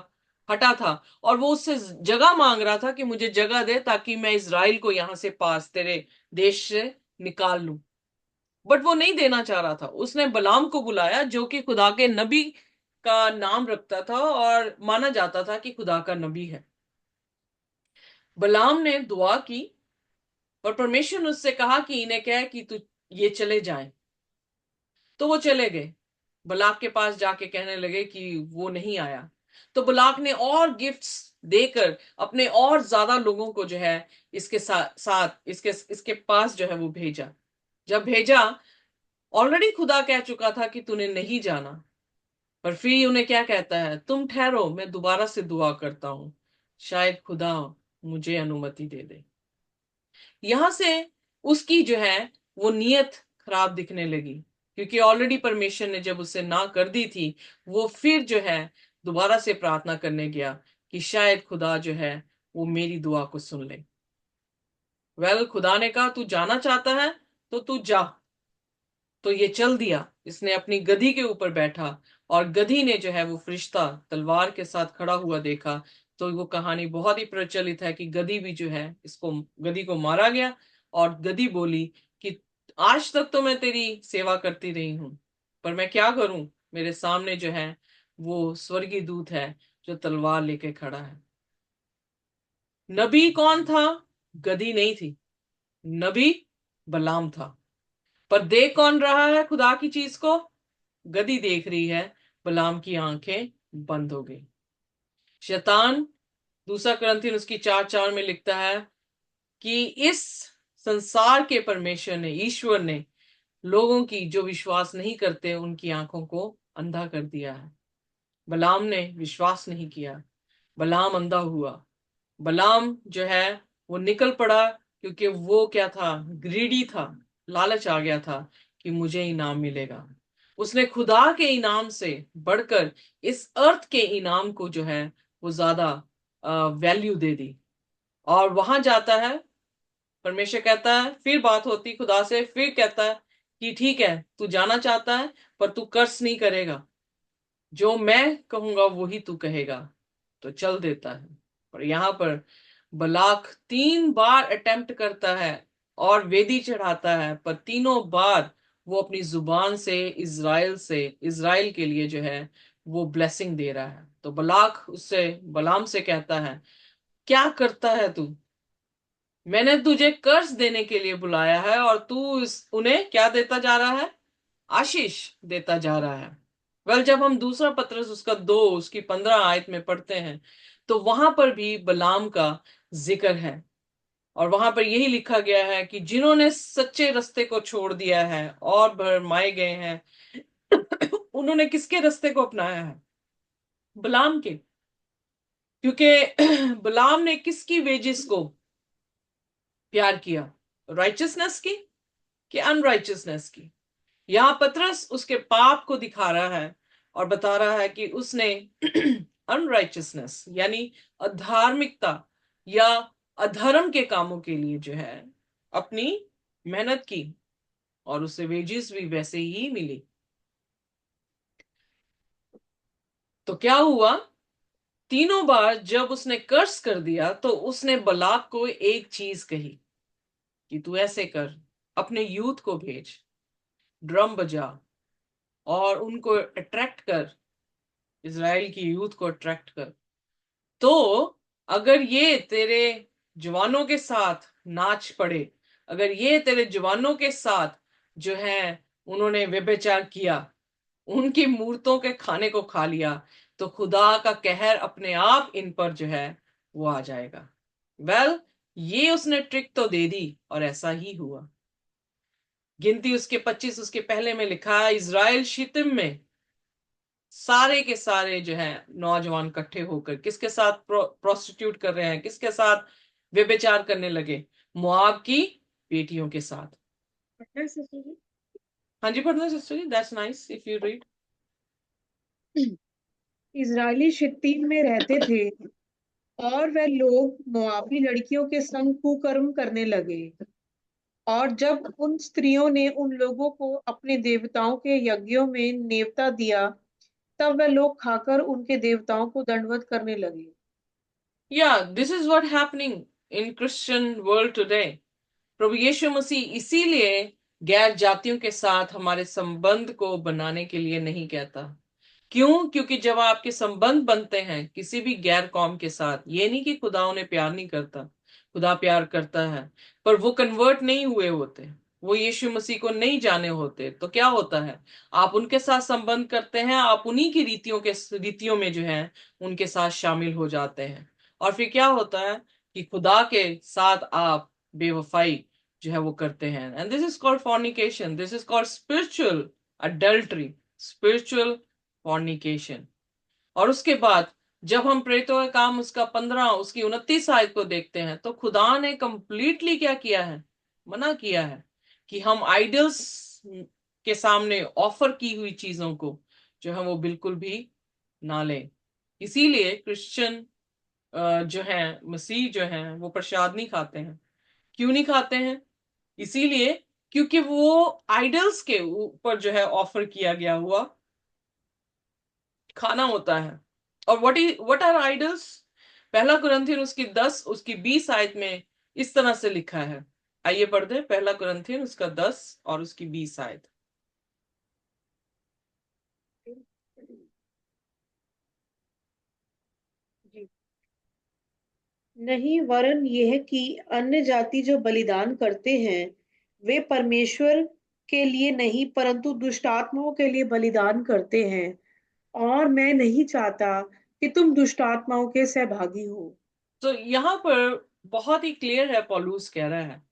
हटा था, और वो उससे जगह मांग रहा था कि मुझे जगह दे ताकि मैं इज़राइल को यहां से पास तेरे देश से निकाल लूं। बट वो नहीं देना चाह रहा था। उसने बलाम को बुलाया जो कि खुदा के नबी का नाम रखता था और माना जाता था कि खुदा का नबी है। बलाम ने दुआ की और परमेश्वर ने उससे कहा कि इन्हें कह कि तू ये चले जाए। तो वो चले गए, बलाक के पास जाके कहने लगे कि वो नहीं आया। तो बलाक ने और गिफ्ट्स देकर अपने और ज्यादा लोगों को जो है इसके साथ इसके पास जो है वो भेजा। जब भेजा, ऑलरेडी खुदा कह चुका था कि तूने नहीं जाना, पर फिर उन्हें क्या कहता है, तुम ठहरो, मैं दोबारा से दुआ करता हूं, शायद खुदा मुझे अनुमति दे दे। यहां से उसकी जो है वो नीयत खराब दिखने लगी, क्योंकि ऑलरेडी परमेश्वर ने जब उसे ना कर दी थी, वो फिर जो है दोबारा से प्रार्थना करने गया कि शायद खुदा जो है वो मेरी दुआ को सुन ले। खुदा ने कहा तू जाना चाहता है तो तू जा। तो ये चल दिया, इसने अपनी गधी के ऊपर बैठा, और गधी ने जो है वो फरिश्ता तलवार के साथ खड़ा हुआ देखा। तो वो कहानी बहुत ही प्रचलित है कि गधी भी जो है इसको, गधी को मारा गया, और गधी बोली कि आज तक तो मैं तेरी सेवा करती रही हूं, पर मैं क्या करूं, मेरे सामने जो है वो स्वर्गीय दूत है जो तलवार लेके खड़ा है। नबी कौन था? गधी नहीं थी, नबी बलाम था। पर देख कौन रहा है खुदा की चीज को? गधी देख रही है। बलाम की आंखें बंद हो गई। शैतान, दूसरा करंथियन उसकी 4:4 में लिखता है कि इस संसार के परमेश्वर ने, ईश्वर ने लोगों की जो विश्वास नहीं करते उनकी आंखों को अंधा कर दिया है। बलाम ने विश्वास नहीं किया, बलाम अंधा हुआ। बलाम जो है वो निकल पड़ा, क्योंकि वो क्या था, ग्रीडी था, लालच आ गया था कि मुझे इनाम मिलेगा। उसने खुदा के इनाम से बढ़कर इस अर्थ के इनाम को जो है वो ज्यादा वैल्यू दे दी। और वहां जाता है, परमेश्वर कहता है, फिर बात होती खुदा से, फिर कहता है कि ठीक है तू जाना चाहता है, पर तू कर्ज नहीं करेगा, जो मैं कहूंगा वही तू कहेगा। तो चल देता है। पर यहां पर बलाक 3 बार अटेम्प्ट करता है और वेदी चढ़ाता है, पर तीनों बार वो अपनी जुबान से इज़राइल के लिए जो है वो ब्लेसिंग दे रहा है। तो बलाक उससे, बलाम से कहता है, क्या करता है तू? मैंने तुझे कर्ज देने के लिए बुलाया है और तू उन्हें क्या देता जा रहा है? आशीष देता जा रहा है। वेल, जब हम दूसरा पत्रस उसका 2 उसकी 15 आयत में पढ़ते हैं, तो वहां पर भी बलाम का जिक्र है। और वहां पर यही लिखा गया है कि जिन्होंने सच्चे रास्ते को छोड़ दिया है और भरमाए गए हैं, उन्होंने किसके रास्ते को अपनाया है? बलाम के। क्योंकि बलाम ने किसकी वेजिस को प्यार किया? राइचियसनेस की कि अनराइचियसनेस की? यहां पतरस उसके पाप को दिखा रहा है और बता रहा है कि उसने अनराइचियसनेस यानी अधार्मिकता या अधर्म के कामों के लिए जो है अपनी मेहनत की, और उसे वेजेस भी वैसे ही मिली। तो क्या हुआ? तीनों बार जब उसने कर्ज कर दिया तो उसने बलाक को एक चीज कही कि तू ऐसे कर, अपने यूथ को भेज, ड्रम बजा और उनको अट्रैक्ट कर, इज़राइल की यूथ को अट्रैक्ट कर। तो अगर ये तेरे जवानों के साथ नाच पड़े, अगर ये तेरे जवानों के साथ जो है उन्होंने व्यभिचार किया, उनकी मूर्तों के खाने को खा लिया, तो खुदा का कहर अपने आप इन पर जो है वो आ जाएगा। वेल, ये उसने ट्रिक तो दे दी और ऐसा ही हुआ। गिनती उसके 25 उसके पहले में लिखा है, इज़राइल शितिम में सारे के सारे जो है नौजवान इकट्ठे होकर किसके साथ प्रोस्टिट्यूट कर रहे हैं, किसके साथ व्यभिचार करने लगे? मुआब की बेटियों के साथ। हाँ जी, पढ़ना sister ji, that's nice if you read. Israeli Shittim में रहते थे और वह लोग मोआबी लड़कियों के संग कुकर्म करने लगे। और जब उन स्त्रियों ने उन लोगों को अपने देवताओं के यज्ञों में नेवता दिया, तब वह लोग खाकर उनके देवताओं को दंडवत करने लगे। या this is what happening in Christian world today. प्रभु यीशु मसीह इसीलिए गैर जातियों के साथ हमारे संबंध को बनाने के लिए नहीं कहता। क्यों? क्योंकि जब आपके संबंध बनते हैं किसी भी गैर कौम के साथ, ये नहीं कि खुदा उन्हें प्यार नहीं करता, खुदा प्यार करता है, पर वो कन्वर्ट नहीं हुए होते, वो यीशु मसीह को नहीं जाने होते, तो क्या होता है? आप उनके साथ संबंध करते हैं, आप उन्हीं की रीतियों में जो है उनके साथ शामिल हो जाते हैं। और फिर क्या होता है कि खुदा के साथ आप बेवफाई जो है वो करते हैं। And this is called fornication, this is called spiritual adultery, spiritual fornication. और उसके बाद जब हम प्रेरितों का काम उसका 15 उसकी 29 आयत को देखते हैं, तो खुदा ने कंप्लीटली क्या किया है? मना किया है कि हम आइडल्स के सामने ऑफर की हुई चीजों को जो है वो बिल्कुल भी ना लें। इसीलिए क्रिश्चियन जो है मसीह जो है वो प्रसाद नहीं खाते हैं। क्यों नहीं खाते हैं? इसीलिए क्योंकि वो आइडल्स के ऊपर जो है ऑफर किया गया हुआ खाना होता है। और व्हाट आर आइडल्स? पहला कुरिन्थियन उसकी 10 उसकी 20 आयत में इस तरह से लिखा है। आइए पढ़ दे पहला कुरिन्थियन उसका 10 और उसकी 20 आयत। जी। नहीं, वरन यह कि अन्य जाति जो बलिदान करते हैं वे परमेश्वर के लिए नहीं परंतु दुष्टात्माओं के लिए बलिदान करते हैं। और मैं नहीं चाहता कि तुम दुष्टात्माओं के सहभागी हो। तो यहां पर बहुत ही क्लियर है, पौलुस कह रहा है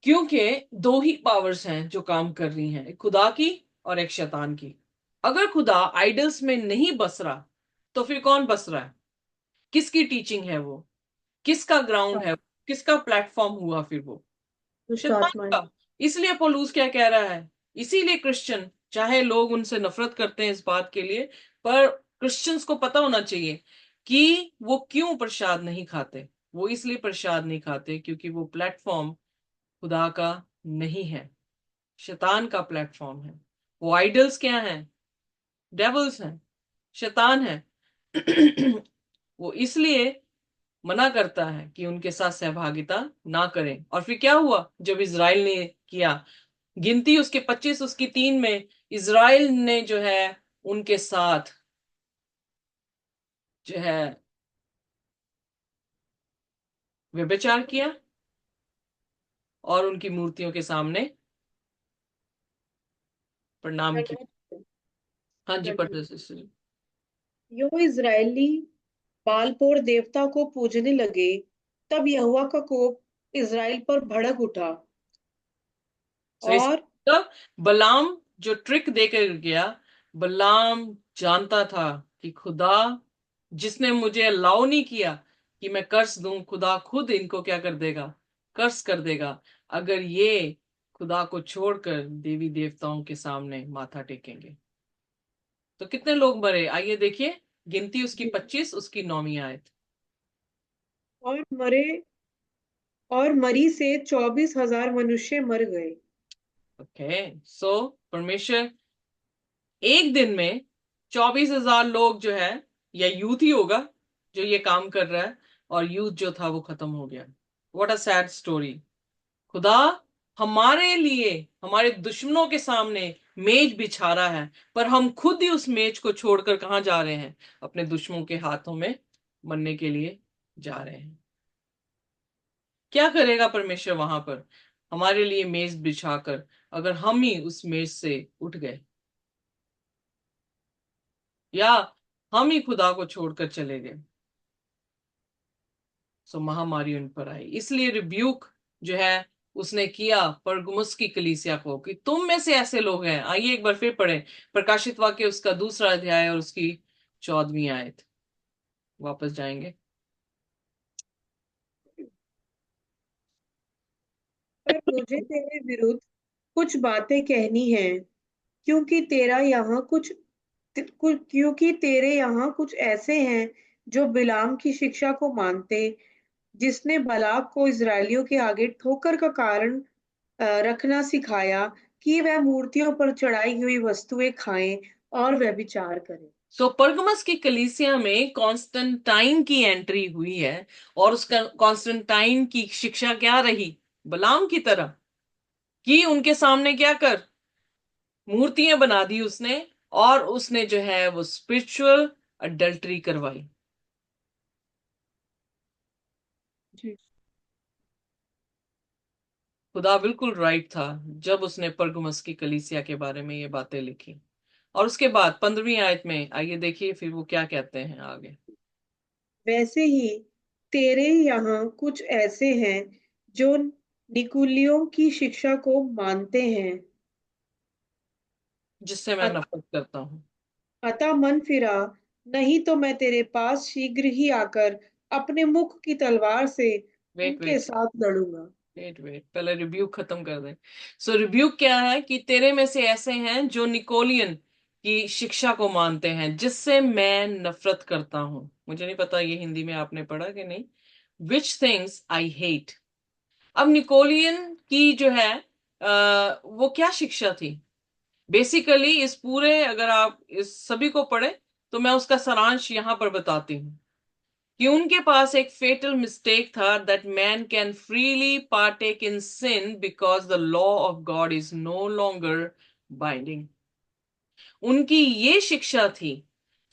क्योंकि दो ही पावर्स हैं जो काम कर रही हैं, एक खुदा की और एक शैतान की। अगर खुदा आइडल्स में नहीं बस रहा तो फिर कौन बस रहा है? किसकी टीचिंग है वो? किसका ग्राउंड है? किसका प्लेटफॉर्म हुआ फिर वो? शैतान दुष्टात्माएं। का। इसलिए पौलुस क्या कह रहा है? इसीलिए क्रिश्चियन, चाहे लोग उनसे नफरत करते हैं इस बात के लिए, पर क्रिश्चियंस को पता होना चाहिए कि वो क्यों प्रसाद नहीं खाते। वो इसलिए प्रसाद नहीं खाते क्योंकि वो प्लेटफॉर्म खुदा का नहीं है, शैतान का प्लेटफॉर्म है। वो आइडल्स क्या हैं? डेवल्स हैं, शैतान है। वो इसलिए मना करता है कि उनके साथ सहभागिता ना करें। और फिर क्या हुआ जब इज़राइल ने किया? गिनती उसके 25 उसकी 3 में इज़राइल ने जो है उनके साथ जो है व्यभिचार किया। और उनकी मूर्तियों के सामने प्रणाम किया। हाँ जी, पढ़ सिस्टर। यो इजरायली बालपोर देवता को पूजने लगे। तब यहोवा का कोप इजराइल पर भड़क उठा सो इस और मतलब बलाम जो ट्रिक देकर गया, बलाम जानता था कि खुदा जिसने मुझे अलाउ नहीं किया कि मैं कर्ज दूं, खुदा खुद इनको क्या कर देगा, कर्ज कर देगा, अगर ये खुदा को छोड़कर देवी देवताओं के सामने माथा टेकेंगे। तो कितने लोग मरे, आइए देखिए। गिनती उसकी 25, उसकी 9वीं आयत। और मरे और मरी से 24,000 मनुष्य मर गए। ओके, सो परमेश्वर एक दिन में 24,000 लोग जो है, या यूथ ही होगा जो ये काम कर रहा है, और यूथ जो था वो खत्म हो गया। What a sad story. खुदा हमारे लिए हमारे दुश्मनों के सामने मेज बिछा रहा है, पर हम खुद ही उस मेज को छोड़कर कहाँ जा रहे हैं, अपने दुश्मनों के हाथों में मरने के लिए जा रहे हैं। क्या करेगा परमेश्वर वहां पर हमारे लिए मेज बिछाकर, अगर हम ही उस मेज से उठ गए, या हम ही खुदा को छोड़कर चले गए। सो महामारी उन पर आई, इसलिए रिब्यूक जो है उसने किया परगमुस की कलीसिया को कि तुम में से ऐसे लोग हैं। आइए एक बार फिर पढ़ें प्रकाशित वाक्य उसका 2 अध्याय और उसकी 14वीं आयत। वापस जाएंगे। पर मुझे तेरे विरुद्ध कुछ बातें कहनी हैं, क्योंकि तेरा यहाँ कुछ क्योंकि तेरे यहाँ कुछ ऐसे हैं जो बिलाम की शिक्षा को मानते, जिसने बालाक को इजरायलियों के आगे ठोकर का कारण रखना सिखाया कि वह मूर्तियों पर चढ़ाई हुई वस्तुएं खाएं और व्यभिचार करें। सो परगमस की कलीसिया में कॉन्स्टेंटाइन की एंट्री हुई है, और उसका कॉन्स्टेंटाइन की शिक्षा क्या रही, बलाम की तरह, कि उनके सामने क्या कर, मूर्तियां बना दी उसने, और उसने जो है वो स्पिरिचुअल अडल्ट्री करवाई। जी। खुदा बिल्कुल राइट था जब उसने परगमस की कलीसिया के बारे में ये बातें लिखी। और उसके बाद 15वीं आयत में आइए देखिए फिर वो क्या कहते हैं आगे। वैसे ही तेरे यहाँ कुछ ऐसे हैं जो निकुलियों की शिक्षा को मानते हैं। जिससे मैं नफरत करता हूँ। अतः मन फिरा, नहीं तो मैं तेरे पास शीघ्र ही आकर अपने मुख की तलवार से वेट उनके वेट साथ लड़ूंगा। वेट वेट पहले रिब्यूक खत्म कर दें। सो रिब्यूक क्या है कि तेरे में से ऐसे हैं जो निकोलियन की शिक्षा को मानते हैं, जिससे मैं नफरत करता हूं। मुझे नहीं पता ये हिंदी में आपने पढ़ा कि नहीं। Which things I hate. अब निकोलियन की जो है वो क्या शिक्षा थी। बेसिकली इस पूरे, अगर आप इस सभी को पढ़े तो मैं उसका सारांश यहां पर बताती हूँ कि उनके पास एक फेटल मिस्टेक था, that man can freely partake in sin because the law of God is no longer binding. उनकी ये शिक्षा थी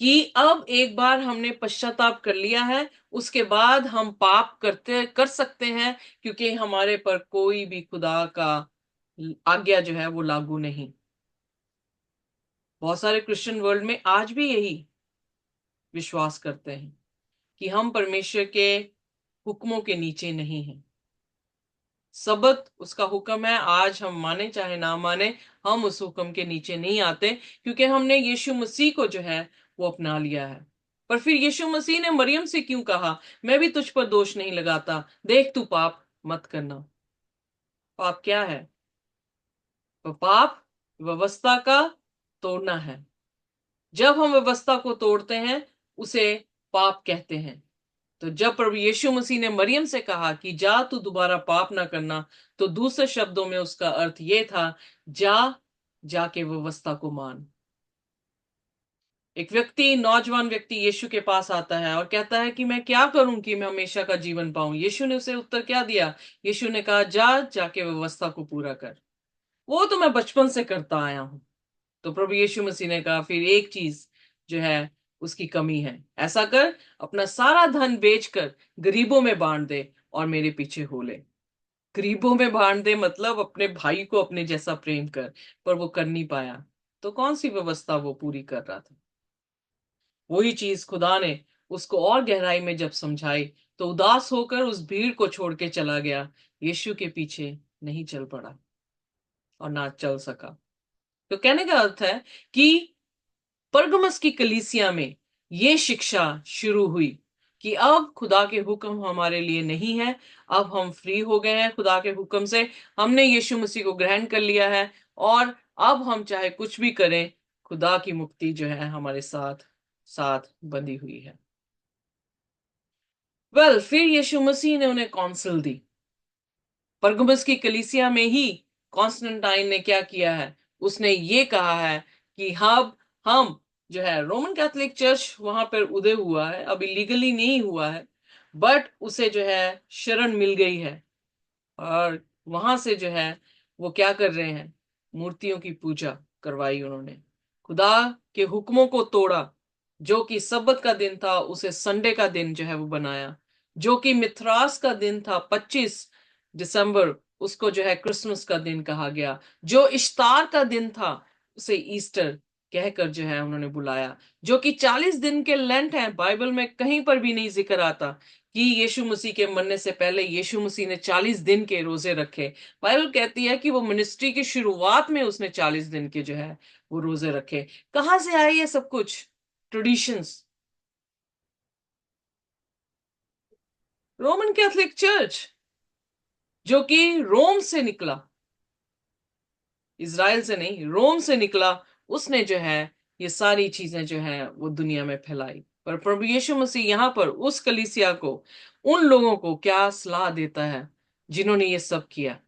कि अब एक बार हमने पश्चाताप कर लिया है, उसके बाद हम पाप कर सकते हैं, क्योंकि हमारे पर कोई भी खुदा का आज्ञा जो है वो लागू नहीं। बहुत सारे क्रिश्चियन वर्ल्ड में आज भी यही विश्वास करते हैं कि हम परमेश्वर के हुक्मों के नीचे नहीं हैं। सबत उसका हुक्म है, आज हम माने चाहे ना माने, हम उस हुक्म के नीचे नहीं आते, क्योंकि हमने यीशु मसीह को जो है वो अपना लिया है। पर फिर यीशु मसीह ने मरियम से क्यों कहा, मैं भी तुझ पर दोष नहीं लगाता, देख तू पाप मत करना। पाप क्या है? तो पाप व्यवस्था का तोड़ना है। जब हम व्यवस्था को तोड़ते हैं उसे पाप कहते हैं। तो जब प्रभु यीशु मसीह ने मरियम से कहा कि जा तू दोबारा पाप ना करना, तो दूसरे शब्दों में उसका अर्थ यह था, जा, जाके व्यवस्था को मान। एक व्यक्ति, नौजवान व्यक्ति यीशु के पास आता है और कहता है कि मैं क्या करूं कि मैं हमेशा का जीवन पाऊं। यीशु ने उसे उत्तर क्या दिया? यीशु ने कहा, जा, जाके व्यवस्था को पूरा कर। वो तो मैं बचपन से करता आया हूं। तो प्रभु यीशु मसीह ने कहा, फिर एक चीज जो है उसकी कमी है, ऐसा कर, अपना सारा धन बेचकर गरीबों में बांट दे और मेरे पीछे हो ले। गरीबों में बांट दे मतलब अपने भाई को अपने जैसा प्रेम कर, पर वो कर नहीं पाया। तो कौन सी व्यवस्था वो पूरी कर रहा था? वही चीज खुदा ने उसको और गहराई में जब समझाई, तो उदास होकर उस भीड़ को छोड़ के चला गया, यीशु के पीछे नहीं चल पड़ा और ना चल सका। तो कहने का अर्थ है कि परगमस की कलीसिया में ये शिक्षा शुरू हुई कि अब खुदा के हुक्म हमारे लिए नहीं है। अब हम फ्री हो गए हैं खुदा के हुक्म से। हमने यीशु मसीह को ग्रहण कर लिया है, और अब हम चाहे कुछ भी करें, खुदा की मुक्ति जो है हमारे साथ साथ बंधी हुई है। फिर यीशु मसीह ने उन्हें कौंसल दी। परगमुस की कलीसिया में ही कॉन्स्टेंटाइन ने क्या किया है, उसने ये कहा है कि हम जो है, रोमन कैथोलिक चर्च वहां पर उदय हुआ है, अभी लीगली नहीं हुआ है, बट उसे जो है शरण मिल गई है। और वहां से जो है वो क्या कर रहे हैं, मूर्तियों की पूजा करवाई उन्होंने, खुदा के हुक्मों को तोड़ा। जो कि सब्बत का दिन था उसे संडे का दिन जो है वो बनाया। जो कि मिथरास का दिन था 25 दिसंबर, उसको जो है क्रिसमस का दिन कहा गया। जो इश्तार का दिन था उसे ईस्टर कहकर जो है उन्होंने बुलाया। जो कि 40 दिन के लेंट हैं, बाइबल में कहीं पर भी नहीं जिक्र आता कि यीशु मसीह के मरने से पहले यीशु मसीह ने 40 दिन के रोजे रखे। बाइबल कहती है कि वो मिनिस्ट्री की शुरुआत में उसने 40 दिन के जो है वो रोजे रखे। कहां से आए ये सब कुछ ट्रेडिशंस? रोमन कैथोलिक चर्च, जो कि रोम से निकला, इज़राइल से नहीं, रोम से निकला, उसने जो है ये सारी चीजें जो है वो दुनिया में फैलाई। पर प्रभु यीशु मसीह यहाँ पर उस कलीसिया को, उन लोगों को क्या सलाह देता है जिन्होंने ये सब किया।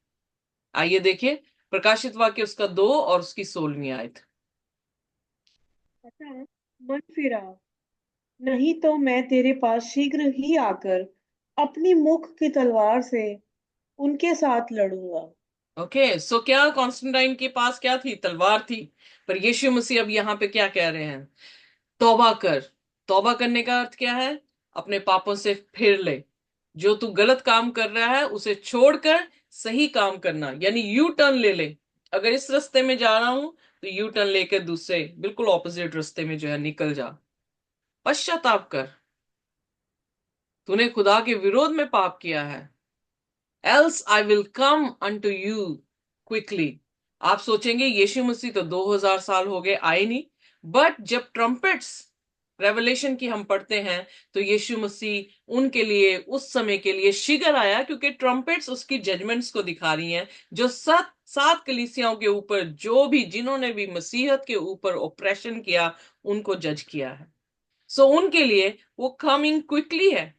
आइए देखिए, प्रकाशित वाक्य उसका 2 और उसकी 16वीं आयत। अतः मन फिरा, नहीं तो मैं तेरे पास शीघ्र ही आकर अपनी मुख की तलवार से उनके साथ लड़ूंगा। ओके, सो क्या कॉन्स्टेंटाइन के पास क्या थी? तलवार थी। पर यीशु मसीह अब यहाँ पे क्या कह रहे हैं? तौबा कर। तौबा करने का अर्थ क्या है? अपने पापों से फिर ले। जो तू गलत काम कर रहा है उसे छोड़कर सही काम करना, यानी यू टर्न ले ले। अगर इस रास्ते में जा रहा हूं तो यू टर्न लेकर दूसरे बिल्कुल ऑपोजिट रास्ते में जो है निकल जा। पश्चाताप कर, तूने खुदा के विरोध में पाप किया है। Else I will come unto you quickly. आप सोचेंगे यीशु मसीह तो 2000 साल हो गए आए नहीं, बट जब ट्रम्पेट्स रेवलेशन की हम पढ़ते हैं तो यीशु मसीह उनके लिए उस समय के लिए शीघ्र आया, क्योंकि ट्रम्पेट्स उसकी जजमेंट्स को दिखा रही हैं, जो सात सात कलीसियाओं के ऊपर, जो भी जिन्होंने भी मसीहत के ऊपर ऑपरेशन किया, उनको जज किया है। सो उनके लिए वो कमिंग क्विकली है।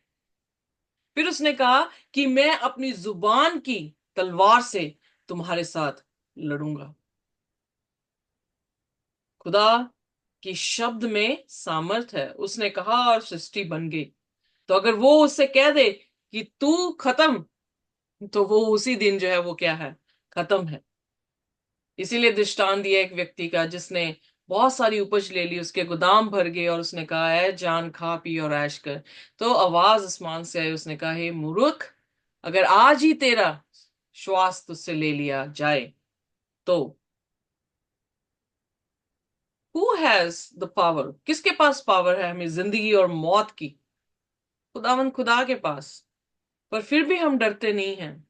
फिर उसने कहा कि मैं अपनी जुबान की तलवार से तुम्हारे साथ लड़ूंगा। खुदा की शब्द में सामर्थ है। उसने कहा और सृष्टि बन गई। तो अगर वो उससे कह दे कि तू खत्म, तो वो उसी दिन जो है वो क्या है, खत्म है। इसीलिए दृष्टांत दिया एक व्यक्ति का जिसने बहुत सारी उपज ले ली, उसके गोदाम भर गए, और उसने कहा है जान खा पी और ऐश कर। तो आवाज आसमान से आई, उसने कहा हे मूर्ख, अगर आज ही तेरा श्वास तुझसे ले लिया जाए तो हु हैज द पावर, किसके पास पावर है हमें जिंदगी और मौत की? खुदावन खुदा के पास। पर फिर भी हम डरते नहीं हैं।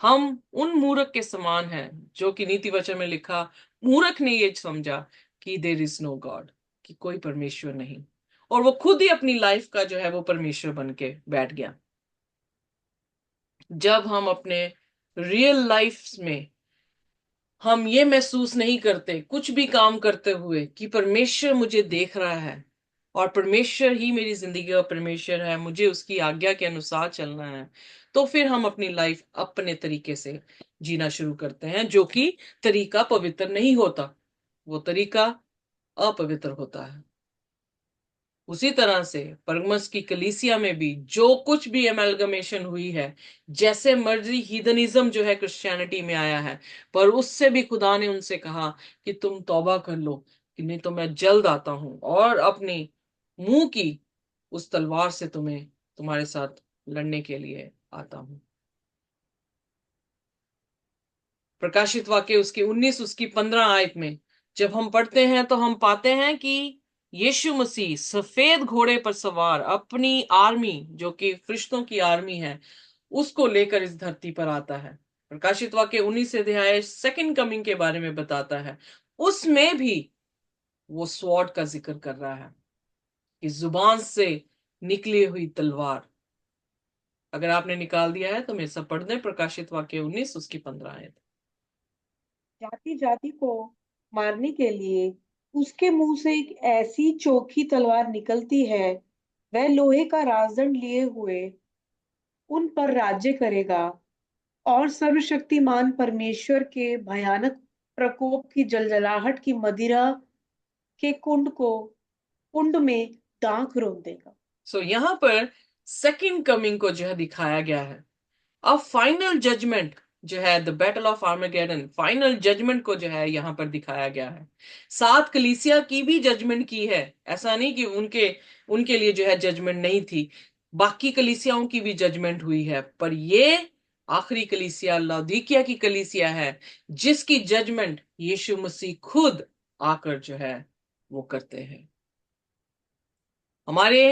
हम उन मूर्ख के समान हैं जो कि नीति वचन में लिखा, मूर्ख ने ये समझा कि देर इज नो गॉड, कि कोई परमेश्वर नहीं। और वो खुद ही अपनी लाइफ का जो है वो परमेश्वर बन के बैठ गया। जब हम अपने रियल लाइफ में हम ये महसूस नहीं करते कुछ भी काम करते हुए कि परमेश्वर मुझे देख रहा है, और परमेश्वर ही मेरी जिंदगी का परमेश्वर है, मुझे उसकी आज्ञा के अनुसार चलना है, तो फिर हम अपनी लाइफ अपने तरीके से जीना शुरू करते हैं, जो कि तरीका पवित्र नहीं होता, वो तरीका अपवित्र होता है। उसी तरह से परगमस की कलीसिया में भी जो कुछ भी एमेलगमेशन हुई है, जैसे मर्जी हीदनिज्म जो है क्रिश्चियनिटी में आया है, पर उससे भी खुदा ने उनसे कहा कि तुम तौबा कर लो, कि नहीं तो मैं जल्द आता हूं और अपनी मुंह की उस तलवार से तुम्हें तुम्हारे साथ लड़ने के लिए आता हूं। प्रकाशित वाक्य उसकी 19 उसकी 15 आयत में जब हम पढ़ते हैं तो हम पाते हैं कि यीशु मसीह सफेद घोड़े पर सवार अपनी आर्मी, जो कि फरिश्तों की आर्मी है, उसको लेकर इस धरती पर आता है। प्रकाशित वाक्य 19 अध्याय सेकंड कमिंग के बारे में बताता है। उसमें भी वो स्वॉर्ड का जिक्र कर रहा है कि जुबान से निकली हुई तलवार। अगर आपने निकाल दिया है तो मेरे साथ पढ़ दें प्रकाशित वाक्य 19 उसकी 15 आयत। जाति जाति को मारने के लिए उसके मुंह से एक ऐसी चोखी तलवार निकलती है, वह लोहे का राजदंड लिए हुए उन पर राज्य करेगा और सर्वशक्तिमान परमेश्वर के भयानक प्रकोप की जलजलाहट की मदिरा के कुंड में दाख रोन देगा। सो यहां पर सेकंड कमिंग को जो है दिखाया गया है। अब फाइनल जजमेंट जो है, the battle of Armageddon, final judgment को जो है यहां पर दिखाया गया है। सात कलीसिया की भी जजमेंट की है, ऐसा नहीं कि उनके उनके लिए जो है जजमेंट नहीं थी। बाकी कलीसियाओं की भी जजमेंट हुई है, पर ये आखिरी कलीसिया लौदीकिया की कलीसिया है जिसकी जजमेंट यीशु मसीह खुद आकर जो है वो करते हैं। हमारे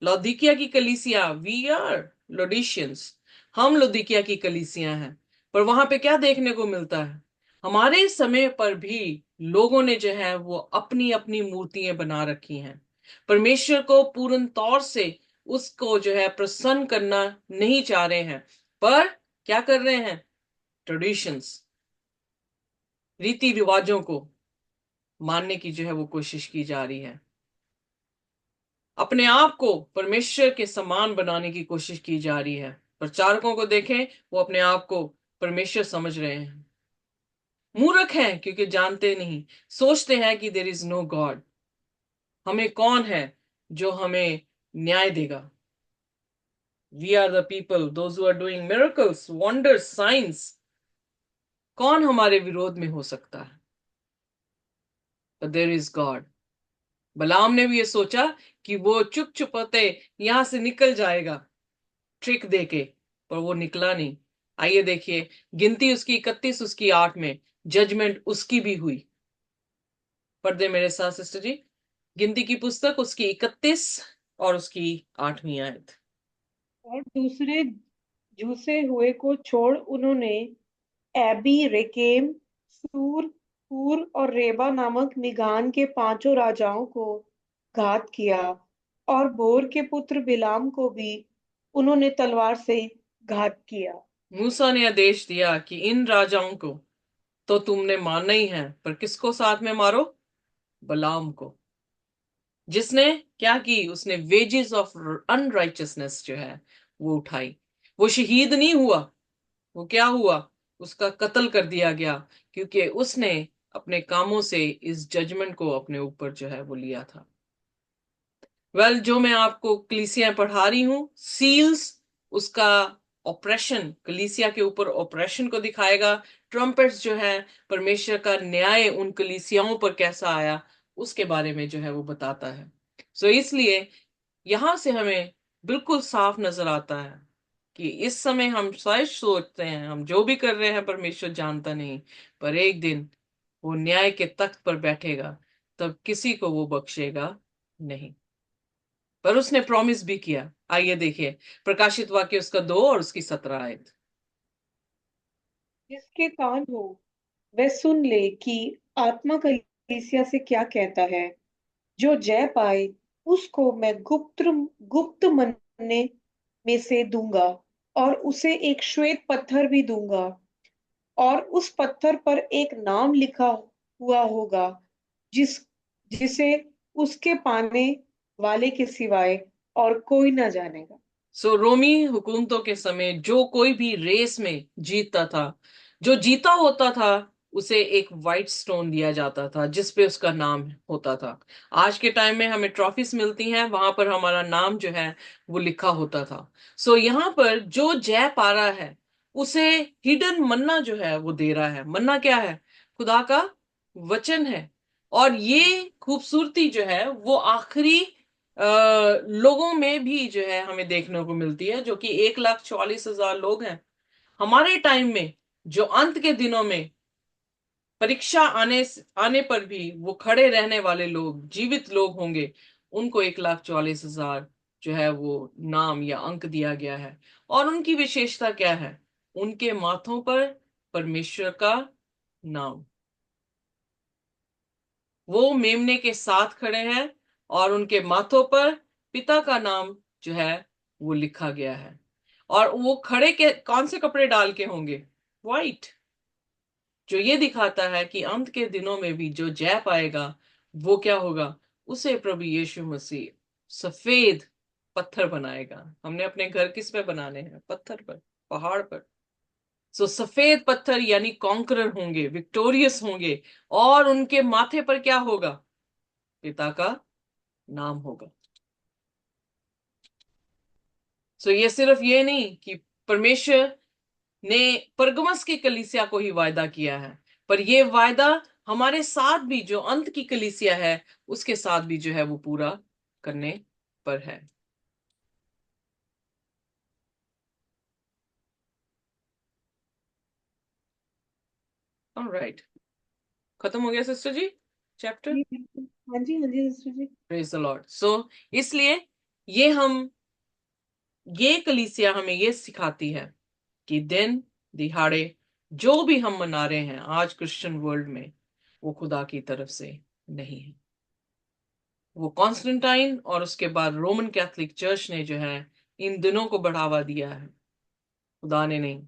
लौदीकिया की कलीसिया, वी आर लोडिशियंस, हम लौदीकिया की कलीसिया हैं। पर वहां पे क्या देखने को मिलता है? हमारे समय पर भी लोगों ने जो है वो अपनी अपनी मूर्तियां बना रखी हैं। परमेश्वर को पूर्ण तौर से उसको जो है प्रसन्न करना नहीं चाह रहे हैं, पर क्या कर रहे हैं? ट्रेडिशंस, रीति रिवाजों को मानने की जो है वो कोशिश की जा रही है। अपने आप को परमेश्वर के समान बनाने की कोशिश की जा रही है। प्रचारकों को देखें, वो अपने आप को परमेश्वर समझ रहे हैं। मूर्ख हैं क्योंकि जानते नहीं, सोचते हैं कि देर इज नो गॉड। हमें कौन है जो हमें न्याय देगा? We are the people those who are doing miracles, wonders, science. कौन हमारे विरोध में हो सकता है? But there is God. Balaam ने भी ये सोचा कि वो चुप चुपते यहां से निकल जाएगा ट्रिक देके, पर वो निकला नहीं। आइए देखिए, गिनती उसकी 31 उसकी 8 में जजमेंट उसकी भी हुई। पढ़ दे मेरे साथ सिस्टर जी, गिनती की पुस्तक उसकी 31 और उसकी 8वीं आयत। और दूसरे झुसे हुए को छोड़ उन्होंने एबी, रेकेम, सूर, हूर और रेबा नामक मिघान के पांचों राजाओं को घात किया, और बोर के पुत्र बिलाम को भी उन्होंने तलवार से घात किया। मूसा ने आदेश दिया कि इन राजाओं को तो तुमने मारना ही है, पर किसको साथ में मारो? बलाम को, जिसने क्या की? उसने वेजेस ऑफ अनराइचियसनेस जो है वो उठाई। वो शहीद नहीं हुआ, वो क्या हुआ? उसका कत्ल कर दिया गया, क्योंकि उसने अपने कामों से इस जजमेंट को अपने ऊपर जो है वो लिया था। जो मैं आपको कलीसिया पढ़ा रही हूं, सील्स उसका ऑपरेशन, कलीसिया के ऊपर ऑपरेशन को दिखाएगा। ट्रम्पेट्स जो है परमेश्वर का न्याय उन कलीसियाओं पर कैसा आया उसके बारे में जो है वो बताता है। इसलिए यहां से हमें बिल्कुल साफ नजर आता है कि इस समय हम शायद सोचते हैं हम जो भी कर रहे हैं परमेश्वर जानता नहीं, पर एक दिन वो न्याय के तख्त पर बैठेगा, तब किसी को वो बख्शेगा नहीं। पर उसने प्रॉमिस भी किया। आइए देखिए प्रकाशित वाक्य उसका 2 और उसकी 17 आयत। जिसके कान हो वह सुन ले कि आत्मा कलीसिया से क्या कहता है। जो जय पाए उसको मैं गुप्त मन्ने में से दूंगा, और उसे एक श्वेत पत्थर भी दूंगा, और उस पत्थर पर एक नाम लिखा हुआ होगा जिस जिसे उसके पाने वाले के सिवाय और कोई न जानेगा। रोमी हुकूमतों के समय जो कोई भी रेस में जीतता था, जो जीता होता था, उसे एक वाइट स्टोन दिया जाता था जिस पे उसका नाम होता था। आज के टाइम में हमें ट्रॉफीज मिलती हैं, वहां पर हमारा नाम जो है वो लिखा होता था। यहाँ पर जो जय पा रहा है उसे हिडन मन्ना जो है वो दे रहा है। मन्ना क्या है? खुदा का वचन है। और ये खूबसूरती जो है वो आखिरी लोगों में भी जो है हमें देखने को मिलती है, जो कि 1,44,000 लोग हैं। हमारे टाइम में जो अंत के दिनों में परीक्षा आने पर भी वो खड़े रहने वाले लोग, जीवित लोग होंगे, उनको 1,44,000 जो है वो नाम या अंक दिया गया है। और उनकी विशेषता क्या है? उनके माथों पर परमेश्वर का नाम, वो मेमने के साथ खड़े हैं और उनके माथों पर पिता का नाम जो है वो लिखा गया है। और वो खड़े के कौन से कपड़े डाल के होंगे? व्हाइट, जो ये दिखाता है कि अंत के दिनों में भी जो जय पाएगा वो क्या होगा? उसे प्रभु यीशु मसीह सफेद पत्थर बनाएगा। हमने अपने घर किस पे बनाने हैं? पत्थर पर, पहाड़ पर। सो सफेद पत्थर यानी कॉन्करर होंगे, विक्टोरियस होंगे। और उनके माथे पर क्या होगा? पिता का नाम होगा। सो ये सिर्फ ये नहीं कि परमेश्वर ने परगमस की कलीसिया को ही वायदा किया है, पर यह वायदा हमारे साथ भी, जो अंत की कलीसिया है उसके साथ भी जो है वो पूरा करने पर है। ऑलराइट, खत्म हो गया सिस्टर जी चैप्टर। जी बिल्कुल। हाँ जी, हाँ जी sister ji. Praise the Lord. So इसलिए ये हम ये कलीसिया हमें ये सिखाती है कि दिन दिहाड़े जो भी हम मना रहे हैं आज क्रिश्चियन वर्ल्ड में, वो खुदा की तरफ से नहीं है। वो कॉन्स्टेंटाइन और उसके बाद रोमन कैथोलिक चर्च ने जो है इन दिनों को बढ़ावा दिया है, खुदा ने नहीं।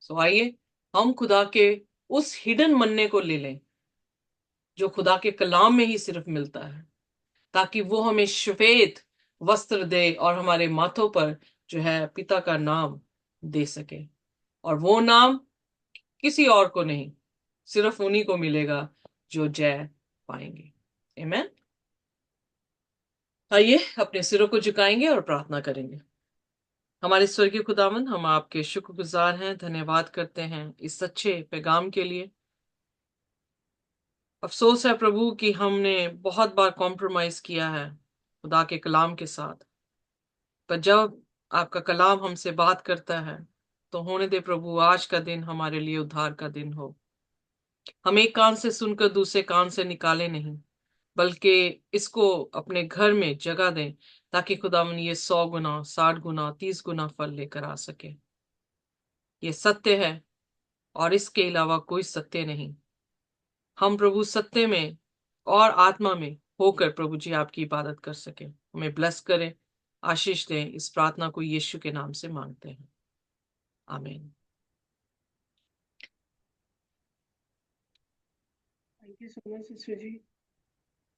सो आइए हम खुदा के उस हिडन मन्ने को ले लें जो खुदा के कलाम में ही सिर्फ मिलता है, ताकि वो हमें श्वेत वस्त्र दे और हमारे माथों पर जो है पिता का नाम दे सके। और वो नाम किसी और को नहीं, सिर्फ उन्हीं को मिलेगा जो जय पाएंगे। आमीन। आइए अपने सिरों को झुकाएंगे और प्रार्थना करेंगे। हमारे स्वर्गीय खुदावन, हम आपके शुक्रगुजार हैं, धन्यवाद करते हैं इस सच्चे पैगाम के लिए। अफसोस है प्रभु कि हमने बहुत बार कॉम्प्रोमाइज किया है खुदा के कलाम के साथ, पर जब आपका कलाम हमसे बात करता है तो होने दे प्रभु आज का दिन हमारे लिए उद्धार का दिन हो। हम एक कान से सुनकर दूसरे कान से निकाले नहीं, बल्कि इसको अपने घर में जगह दें, ताकि खुदावन ये 100 गुना, 60 गुना, 30 गुना फल लेकर आ सके। ये सत्य है और इसके अलावा कोई सत्य नहीं। हम प्रभु सत्य में और आत्मा में होकर प्रभु जी आपकी इबादत कर सके। हमें ब्लेस करें, आशीष दें। इस प्रार्थना को यीशु के नाम से मांगते हैं, आमीन। Thank you so much sister ji.